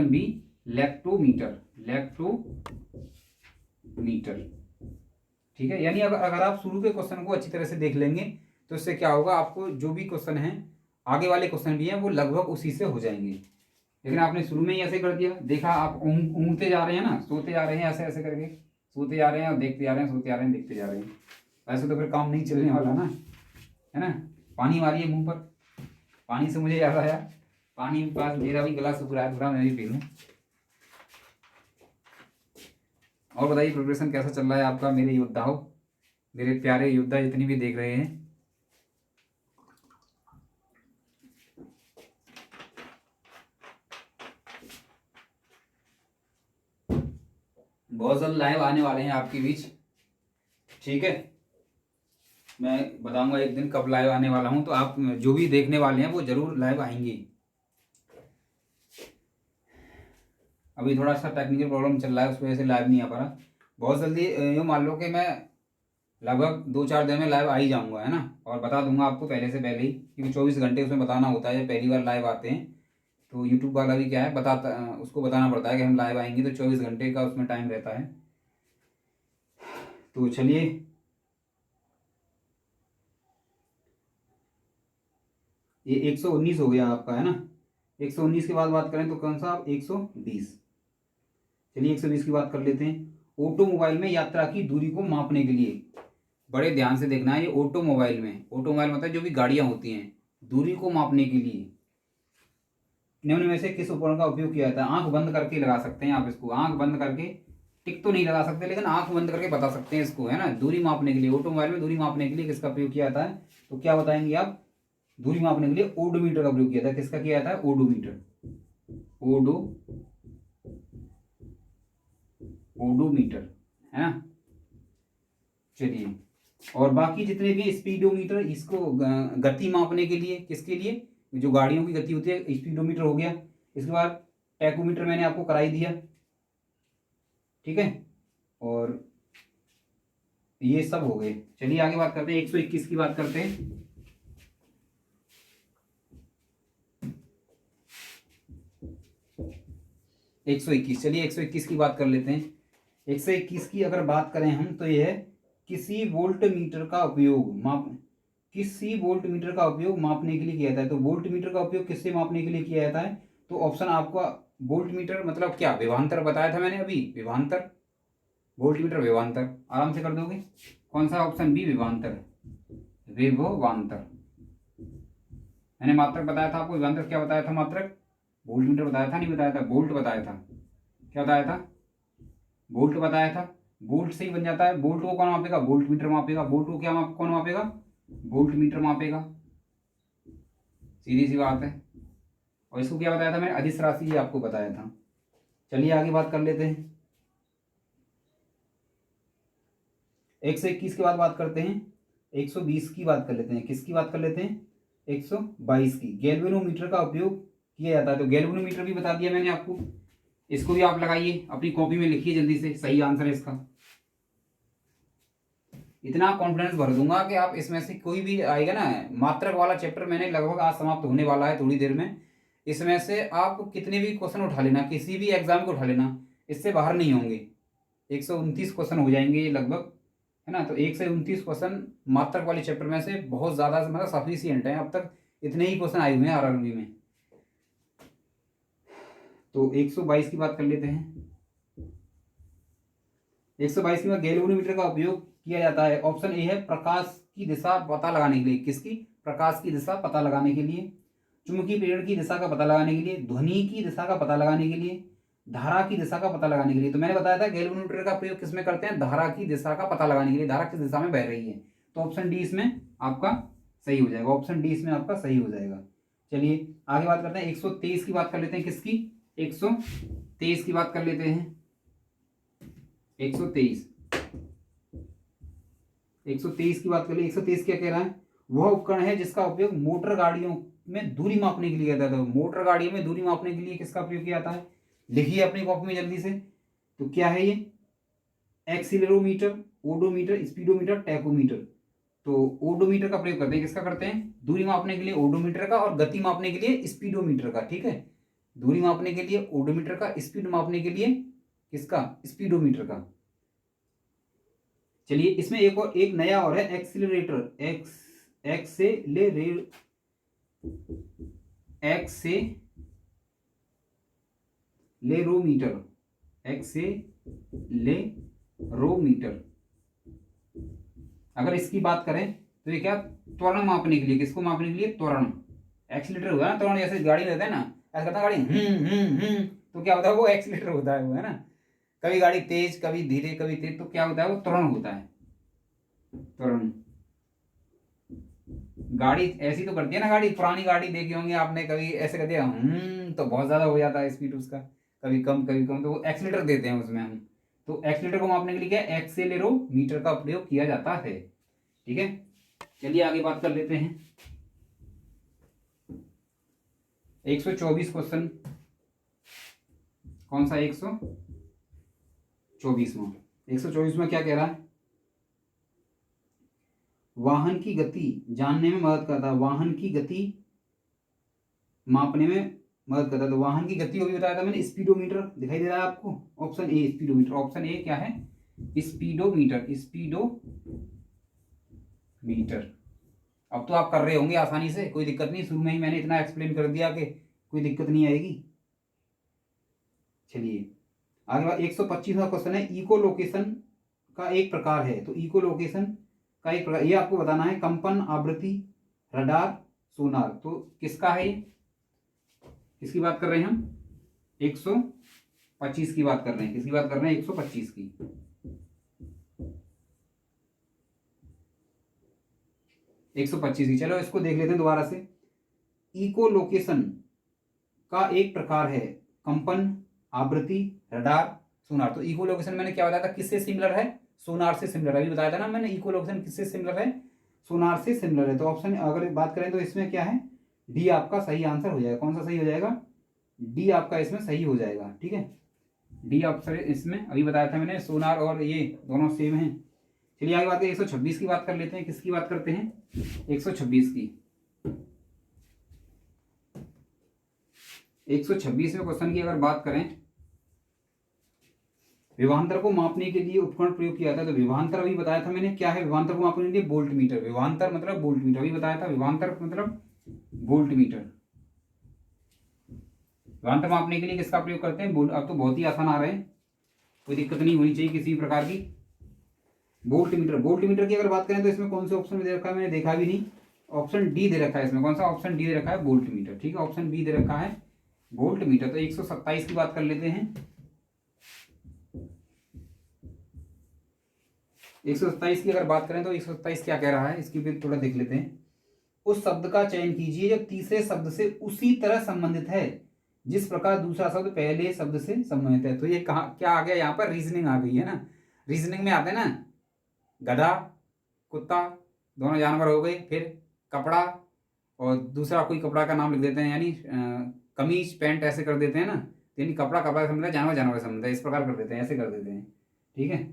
बी लैक्टोमीटर। ठीक है, यानी अगर आप शुरू के क्वेश्चन को अच्छी तरह से देख लेंगे तो इससे क्या होगा, आपको जो भी क्वेश्चन है, आगे वाले क्वेश्चन भी हैं, वो लगभग उसी से हो जाएंगे। लेकिन आपने शुरू में ही ऐसे कर दिया, देखा आप ऊँगते जा रहे हैं ना, सोते जा रहे हैं, ऐसे ऐसे करके सोते जा रहे हैं और देखते जा रहे हैं, सोते जा रहे हैं, देखते जा रहे हैं, ऐसे तो फिर काम नहीं चलने वाला ना, है ना। पानी मारिए मुंह पर। पानी से मुझे याद आया, पानी के पास मेरा भी गला सूख रहा है, थोड़ा मैं भी पी लूँ। और बताइए प्रिपरेशन कैसा चल रहा है आपका, मेरे योद्धाओं, मेरे प्यारे योद्धा जितनी भी देख रहे हैं। बहुत जल्द लाइव आने वाले हैं आपके बीच। ठीक है, मैं बताऊंगा एक दिन कब लाइव आने वाला हूं, तो आप जो भी देखने वाले हैं वो जरूर लाइव आएंगे। अभी थोड़ा सा टेक्निकल प्रॉब्लम चल रहा है, उस वजह से लाइव नहीं आ पा रहा। बहुत जल्दी यूँ मान लो कि मैं लगभग 2-4 दिन में लाइव आ ही जाऊंगा, है ना, और बता दूंगा आपको पहले से पहले ही, क्योंकि 24 घंटे उसमें बताना होता है। जब पहली बार लाइव आते हैं तो यूट्यूब वाला भी क्या है बताता, उसको बताना पड़ता है कि हम लाइव आएंगे, तो 24 घंटे का उसमें टाइम रहता है। तो चलिए, ये 119 हो गया आपका, है ना। 119 के बाद बात करें तो कौन सा, आप 120। चलिए 120 की बात कर लेते हैं। ऑटोमोबाइल में यात्रा की दूरी को मापने के लिए, बड़े ध्यान से देखना है, ये ऑटोमोबाइल में, ऑटोमोबाइल मतलब जो भी गाड़ियां होती हैं, दूरी को मापने के लिए निम्न में से किस उपकरण का उपयोग किया जाता है। आंख बंद करके लगा सकते हैं आप इसको, आंख बंद करके, टिक तो नहीं लगा सकते लेकिन आंख बंद करके बता सकते हैं इसको, है ना। दूरी मापने के लिए, ऑटोमोबाइल में दूरी मापने के लिए किसका प्रयोग किया जाता है, तो क्या बताएंगे आप, दूरी मापने के लिए ओडोमीटर का प्रयोग किया था। किसका किया जाता है, ओडोमीटर, ओडोमीटर, है ना। चलिए, और बाकी जितने भी स्पीडोमीटर, इसको गति मापने के लिए, किसके लिए, जो गाड़ियों की गति होती है, स्पीडोमीटर हो गया। इसके बाद टैकोमीटर मैंने आपको कराई दिया, ठीक है, और ये सब हो गए। चलिए आगे बात करते हैं, 121 की बात करते हैं। 121, चलिए 121 की बात कर लेते हैं। 121 की अगर बात करें हम तो यह है, किसी वोल्ट मीटर का उपयोग किसी वोल्ट मीटर का उपयोग मापने के लिए किया जाता है। तो वोल्ट मीटर का उपयोग किससे मापने के लिए किया जाता है, तो ऑप्शन आपका, वोल्ट मीटर मतलब क्या, विभवांतर बताया था मैंने अभी, विभवांतर, वोल्ट मीटर विभवांतर, आराम से कर दोगे। कौन सा, ऑप्शन बी, विभवांतर, विभवांतर। मैंने मात्रक बताया था आपको, विभवांतर क्या बताया था, मात्रक, वोल्ट मीटर बताया था, नहीं बताया था, वोल्ट बताया था, क्या बताया था, वोल्ट बताया था। वोल्ट से ही बन जाता है, वोल्ट को कौन मापेगा, वोल्ट मीटर मापेगा, वोल्ट को क्या कौन मापेगा, वोल्ट मीटर मापेगा, सीधी सी बात है। और इसको क्या बताया था मैंने, अदिश राशि, ये आपको बताया था। चलिए आगे बात कर लेते हैं। 121 के बाद बात करते हैं, 120 की बात कर लेते हैं। किसकी बात कर लेते हैं, 122 की। गैल्वेनोमीटर का उपयोग किया जाता है। तो गैल्वेनोमीटर भी बता दिया मैंने आपको, इसको भी आप लगाइए, अपनी कॉपी में लिखिए जल्दी से, सही आंसर है इसका। इतना कॉन्फिडेंस भर दूंगा कि आप इसमें से कोई भी आएगा ना, मात्रक वाला चैप्टर मैंने लगभग आज समाप्त होने वाला है थोड़ी देर में, इसमें से आप कितने भी क्वेश्चन उठा लेना, किसी भी एग्जाम को उठा लेना, इससे बाहर नहीं होंगे। 129 क्वेश्चन हो जाएंगे ये लगभग, है ना। तो 129 क्वेश्चन मात्रक वाले चैप्टर में से बहुत ज़्यादा, मतलब सफिशियंट है, अब तक इतने ही क्वेश्चन आए हुए हैं आरआरबी में। तो 122 की बात कर लेते हैं। 122 में गैल्वेनोमीटर का उपयोग किया जाता है। ऑप्शन ए है, प्रकाश की दिशा पता लगाने के लिए। किसकी, प्रकाश की दिशा पता लगाने के लिए, चुंबकीय प्रेरण की दिशा का पता लगाने के लिए, ध्वनि की दिशा का पता लगाने के लिए, धारा की दिशा का पता लगाने के लिए। तो मैंने बताया था गैल्वेनोमीटर का प्रयोग किसमें करते हैं, धारा की दिशा का पता लगाने के लिए, धारा किस दिशा में बह रही है। तो ऑप्शन डी इसमें आपका सही हो जाएगा, ऑप्शन डी इसमें आपका सही हो जाएगा। चलिए आगे बात करते हैं, 123 की बात कर लेते हैं। किसकी, 123 की बात कर लेते हैं। 123, 123 की बात कर ली। 123 क्या कह रहा है, वह उपकरण है जिसका उपयोग मोटर गाड़ियों में दूरी मापने के लिए किया जाता है। मोटर गाड़ियों में दूरी मापने के लिए किसका प्रयोग किया जाता है, लिखिए अपनी कॉपी में जल्दी से। तो क्या है ये, एक्सीलरोमीटर, ओडोमीटर, स्पीडोमीटर, टैकोमीटर। तो ओडोमीटर का प्रयोग करते हैं, किसका करते हैं, दूरी मापने के लिए ओडोमीटर का, और गति मापने के लिए स्पीडोमीटर का, ठीक है। दूरी मापने के लिए ओडोमीटर का, स्पीड मापने के लिए किसका, स्पीडोमीटर का। चलिए इसमें एक और, एक नया और है, एक्सीलरेटर, एक्सेलेरोमीटर, एक्सेलेरोमीटर। अगर इसकी बात करें तो ये क्या, त्वरण मापने के लिए, किसको मापने के लिए, त्वरण। एक्सीलेटर हुआ ना, त्वरण जैसे गाड़ी में रहता है ना, ऐसा करता है गाड़ी, तो क्या होता है, वो एक्सीलेटर होता है वो, है ना। कभी गाड़ी तेज, कभी धीरे, कभी तेज, तो क्या होता है, वो त्वरण होता है, त्वरण। गाड़ी ऐसी तो करती है ना, गाड़ी, पुरानी गाड़ी देखी होंगी आपने, कभी ऐसे करती है, तो बहुत ज्यादा हो जाता है स्पीड उसका, कभी कम कभी कम, तो वो एक्सीलेटर देते हैं उसमें हम। तो एक्सीलेटर को मापने के लिए क्या, एक्सेलेरोमीटर का प्रयोग किया जाता है, ठीक है। चलिए आगे बात कर लेते हैं। 124 क्वेश्चन, कौन सा, 124वां। 124 में क्या कह रहा है, वाहन की गति जानने में मदद करता है, वाहन की गति मापने में मदद करता है। तो वाहन की गति को भी बताया था मैंने, स्पीडोमीटर दिखाई दे रहा है आपको, option A speedometer, option A क्या है, स्पीडोमीटर, स्पीडोमीटर। अब तो आप कर रहे होंगे आसानी से, कोई दिक्कत नहीं, शुरू में ही मैंने इतना एक्सप्लेन कर दिया कि कोई दिक्कत नहीं आएगी। चलिए आगे बात, 125वां क्वेश्चन है, इको लोकेशन का एक प्रकार है। तो इको लोकेशन का एक प्रकार, ये आपको बताना है, कंपन, आवृत्ति, रडार, सोनार। तो किसका है ये, किसकी बात कर रहे हैं हम, 125 की बात कर रहे हैं, किसकी बात कर रहे हैं, 125 की। 125 की, चलो इसको देख लेते हैं दोबारा से। इको लोकेशन का एक प्रकार है, कंपन, आवृत्ति, रडार, सोनार। तो इको लोकेशन मैंने क्या बताया था, किससे सिमिलर है, सोनार से सिमिलर है, अभी बताया था ना मैंने, इको लोकेशन किससे सिमिलर है, सोनार से सिमिलर है। तो ऑप्शन अगर बात करें तो इसमें क्या है, डी आपका सही आंसर हो जाएगा। कौन सा सही हो जाएगा, डी आपका इसमें सही हो जाएगा। ठीक है, डी ऑप्शन इसमें, अभी बताया था मैंने, सोनार और ये दोनों सेम है। चलिए आगे बात है, 126 की बात कर लेते हैं, किसकी बात करते हैं, 126 की। 126वें क्वेश्चन की अगर बात करें, विभवांतर को मापने के लिए उपकरण प्रयोग किया था। तो विभवांतर अभी बताया था मैंने, क्या है विभवांतर को मापने के लिए, वोल्ट मीटर। विभवांतर मतलब वोल्ट मीटर, अभी बताया था, विभवांतर मतलब वोल्ट मीटर। विभवांतर मापने के लिए किसका प्रयोग करते हैं, अब तो बहुत ही आसान आ रहे हैं, कोई दिक्कत नहीं होनी चाहिए किसी प्रकार की। वोल्ट मीटर, वोल्ट मीटर की अगर बात करें तो इसमें कौन से ऑप्शन में दे रखा है, मैंने देखा भी नहीं, ऑप्शन डी दे रखा है इसमें। कौन सा, ऑप्शन डी दे रखा है, वोल्ट मीटर। ठीक है, ऑप्शन बी दे रखा है वोल्ट मीटर। तो 127 की बात कर लेते हैं। 127 की अगर बात करें तो 127 क्या कह रहा है, इसकी भी थोड़ा देख लेते हैं। उस शब्द का चयन कीजिए जो तीसरे शब्द से उसी तरह संबंधित है जिस प्रकार दूसरा शब्द पहले शब्द से संबंधित है। तो ये कहा क्या आ गया, यहाँ पर रीजनिंग आ गई है ना। रीजनिंग में आते हैं ना, गधा, कुत्ता, दोनों जानवर हो गए, फिर कपड़ा और दूसरा कोई कपड़ा का नाम लिख देते हैं, यानी कमीज, पैंट ऐसे कर देते हैं ना। यानी कपड़ा कपड़ा का संबंध है, जानवर जानवर का संबंध है, इस प्रकार कर देते हैं, ऐसे कर देते हैं। ठीक है,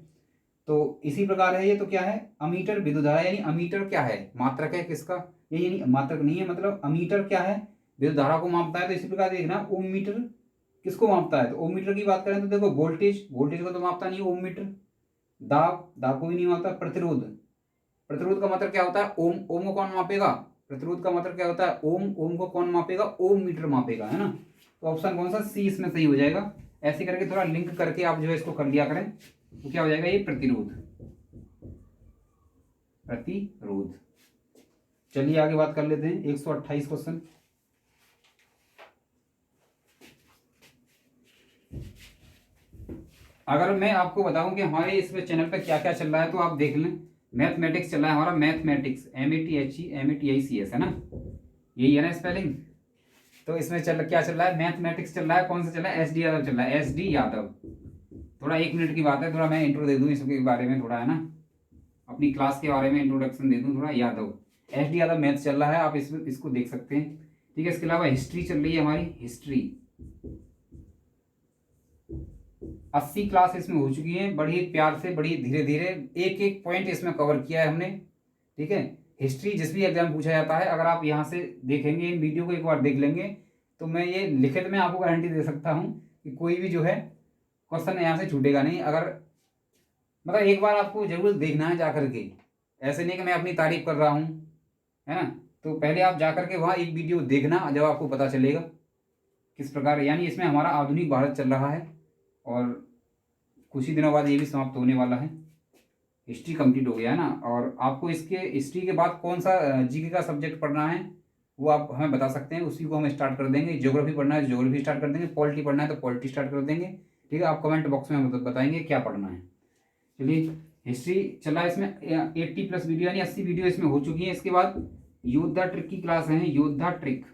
तो इसी प्रकार है ये। तो क्या है, अमीटर विद्युत धारा, यानी अमीटर क्या है, मात्रक है किसका, ये यानी मात्रक नहीं है, मतलब अमीटर क्या है, विद्युत धारा को मापता है। तो इसी प्रकार देखना, ओम मीटर किसको मापता है। तो ओम मीटर की बात करें तो देखो, वोल्टेज, वोल्टेज को तो मापता नहीं ओम मीटर। दाब, दाब को भी नहीं मापता। प्रतिरोध, प्रतिरोध का मतलब क्या होता है, ओम, ओम को कौन मापेगा, प्रतिरोध का मतलब क्या होता है, ओम, ओम को कौन मापेगा, ओम मीटर मापेगा, है ना। तो ऑप्शन कौन सा, सी इसमें सही हो जाएगा। ऐसे करके थोड़ा लिंक करके आप जो है इसको कर लिया करें, तो क्या हो जाएगा, ये प्रतिरोध, प्रतिरोध। चलिए आगे बात कर लेते हैं, 128 क्वेश्चन। अगर मैं आपको बताऊं कि हमारे इस चैनल पे क्या क्या चल रहा है, तो आप देख लें, मैथमेटिक्स चल रहा है हमारा, मैथमेटिक्स, MATHEMATICS है ना, यही है ना स्पेलिंग। तो इसमें क्या चल रहा है, मैथमेटिक्स चल रहा है। कौन सा चल रहा है, SD यादव चल रहा है, SD यादव। थोड़ा 1 मिनट की बात है, थोड़ा मैं इंट्रो दे दूं इसके बारे में, थोड़ा है ना, अपनी क्लास के बारे में इंट्रोडक्शन दे दूं थोड़ा। यादव, SD यादव मैथ चल रहा है, आप इसको देख सकते हैं। ठीक है, इसके अलावा हिस्ट्री चल रही है हमारी, हिस्ट्री 80 क्लास इसमें हो चुकी है। बड़ी प्यार से, बड़ी धीरे धीरे एक एक पॉइंट इसमें कवर किया है हमने। ठीक है, हिस्ट्री जिस भी एग्जाम पूछा जाता है, अगर आप यहाँ से देखेंगे, इन वीडियो को एक बार देख लेंगे, तो मैं ये लिखित में आपको गारंटी दे सकता हूँ कि कोई भी जो है क्वेश्चन यहाँ से छूटेगा नहीं। अगर मतलब एक बार आपको जरूर देखना है जा करके, ऐसे नहीं कि मैं अपनी तारीफ कर रहा हूँ, है ना। तो पहले आप जा करके वहाँ एक वीडियो देखना, जब आपको पता चलेगा किस प्रकार, यानी इसमें हमारा आधुनिक भारत चल रहा है और कुछ ही दिनों बाद ये भी समाप्त होने वाला है। हिस्ट्री कंप्लीट हो गया है ना। और आपको इसके हिस्ट्री के बाद कौन सा जीके का सब्जेक्ट पढ़ना है वो आप हमें बता सकते हैं, उसी को हम स्टार्ट कर देंगे। ज्योग्राफी पढ़ना है तो ज्योग्राफी स्टार्ट कर देंगे, पॉलिटी पढ़ना है तो पॉलिटी स्टार्ट कर देंगे। ठीक है, आप कमेंट बॉक्स में बताएंगे क्या पढ़ना है। चलिए, हिस्ट्री चला, इसमें 80+ वीडियो यानी 80 वीडियो इसमें हो चुकी है। इसके बाद योद्धा ट्रिक की क्लास है, योद्धा ट्रिक,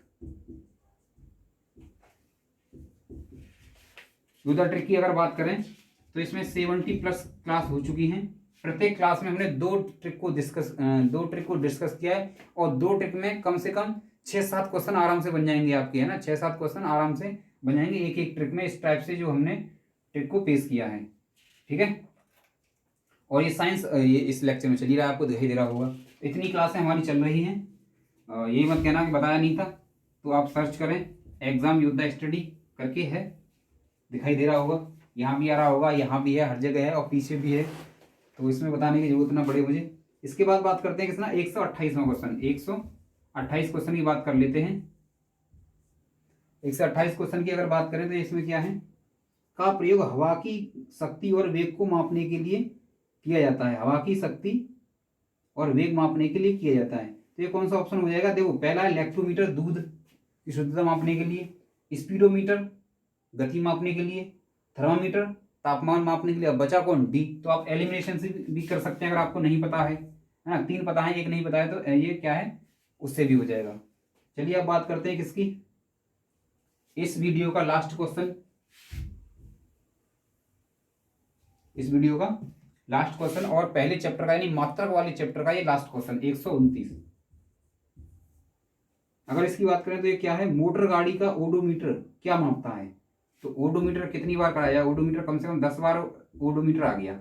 योद्धा ट्रिक की अगर बात करें तो इसमें 70+ क्लास हो चुकी हैं। प्रत्येक क्लास में हमने दो ट्रिक को डिस्कस किया है, और 2 ट्रिक में कम से कम 6-7 क्वेश्चन आराम से बन जाएंगे आपके, है ना। 6-7 क्वेश्चन आराम से बन जाएंगे एक एक ट्रिक में, इस टाइप से जो हमने ट्रिक को पेश किया है। ठीक है, और ये साइंस ये इस लेक्चर में चल ही रहा है, आपको दिखाई दे रहा होगा। इतनी क्लासें हमारी चल रही हैं, ये मत कहना कि बताया नहीं था। तो आप सर्च करें एग्जाम योद्धा स्टडी करके, है दिखाई दे रहा होगा, यहाँ भी आ रहा होगा, यहाँ भी है, हर जगह है और पीछे भी है, तो इसमें बताने की जरूरत ना पड़े मुझे। इसके बाद बात करते हैं किसना 128वां क्वेश्चन, 128 क्वेश्चन की बात कर लेते हैं। 128 क्वेश्चन की अगर बात करें तो इसमें क्या है, का प्रयोग हवा की शक्ति और वेग को मापने के लिए किया जाता है। हवा की शक्ति और वेग मापने के लिए किया जाता है, तो ये कौन सा ऑप्शन हो जाएगा? देखो, पहला है इलेक्ट्रोमीटर दूध की शुद्धता मापने के लिए, स्पीडोमीटर गति मापने के लिए, थर्मामीटर तापमान मापने के लिए, अब बचा कौन? डी। तो आप एलिमिनेशन से भी कर सकते हैं अगर आपको नहीं पता है ना, 3 पता है 1 नहीं पता है, तो ये क्या है, उससे भी हो जाएगा। चलिए अब बात करते हैं किसकी, इस वीडियो का लास्ट क्वेश्चन, इस वीडियो का लास्ट क्वेश्चन और पहले चैप्टर का यानी मात्रक वाले चैप्टर का ये लास्ट क्वेश्चन 129। अगर इसकी बात करें तो ये क्या है, मोटर गाड़ी का ओडोमीटर क्या मापता है। तो ओडोमीटर कितनी बार कराया, ओडोमीटर कम से कम 10 बार ओडोमीटर आ गया,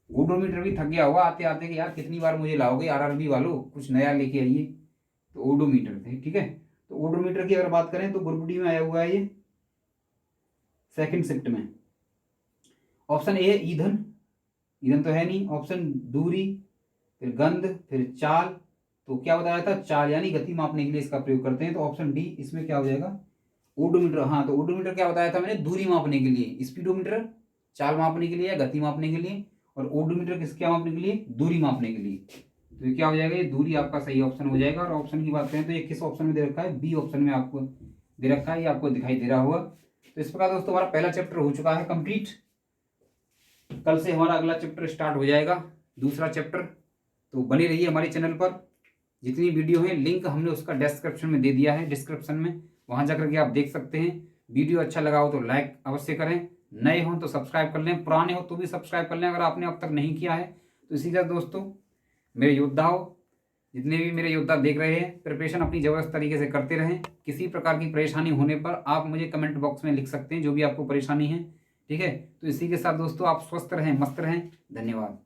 ओडोमीटर भी थक गया होगा आते आते कि यार कितनी बार मुझे लाओगे आरआरबी वालों, कुछ नया लेके आइए। तो ओडोमीटर थे, ठीक है। तो ओडोमीटर की अगर बात करें तो ग्रुप डी में आया हुआ है ये, सेकंड शिफ्ट में। ऑप्शन ए ईंधन, ईंधन तो है नहीं, ऑप्शन दूरी, फिर गंध, फिर चाल, तो क्या बताया था, चाल यानी गति मापने के लिए इसका प्रयोग करते हैं, तो ऑप्शन डी इसमें क्या हो जाएगा, ओडोमीटर। हाँ, तो ओडोमीटर क्या बताया था मैंने, दूरी मापने के लिए, स्पीडोमीटर चाल मापने के लिए या गति मापने के लिए, और ओडोमीटर किस क्या मापने के लिए, दूरी मापने के लिए। तो ये क्या हो जाएगा, ये दूरी आपका सही ऑप्शन हो जाएगा। और ऑप्शन की बात करें तो ये किस ऑप्शन में दे रखा है, बी ऑप्शन में आपको दे रखा है, ये आपको दिखाई दे रहा होगा। तो इस प्रकार दोस्तों हमारा पहला चैप्टर हो चुका है कंप्लीट। कल से हमारा अगला चैप्टर स्टार्ट हो जाएगा, दूसरा चैप्टर। तो बनी रहिए हमारे चैनल पर, जितनी वीडियो है लिंक हमने उसका डिस्क्रिप्शन में दे दिया है, डिस्क्रिप्शन में वहां जाकर के आप देख सकते हैं। वीडियो अच्छा लगा हो तो लाइक अवश्य करें, नए हो तो सब्सक्राइब कर लें, पुराने हो तो भी सब्सक्राइब कर लें अगर आपने अब तक नहीं किया है। तो इसी तरह दोस्तों मेरे योद्धाओं, जितने भी मेरे योद्धा देख रहे हैं, प्रिपरेशन अपनी जबरदस्त तरीके से करते रहें। किसी प्रकार की परेशानी होने पर आप मुझे कमेंट बॉक्स में लिख सकते हैं जो भी आपको परेशानी है, ठीक है। तो इसी के साथ दोस्तों आप स्वस्थ रहें, मस्त रहें, धन्यवाद।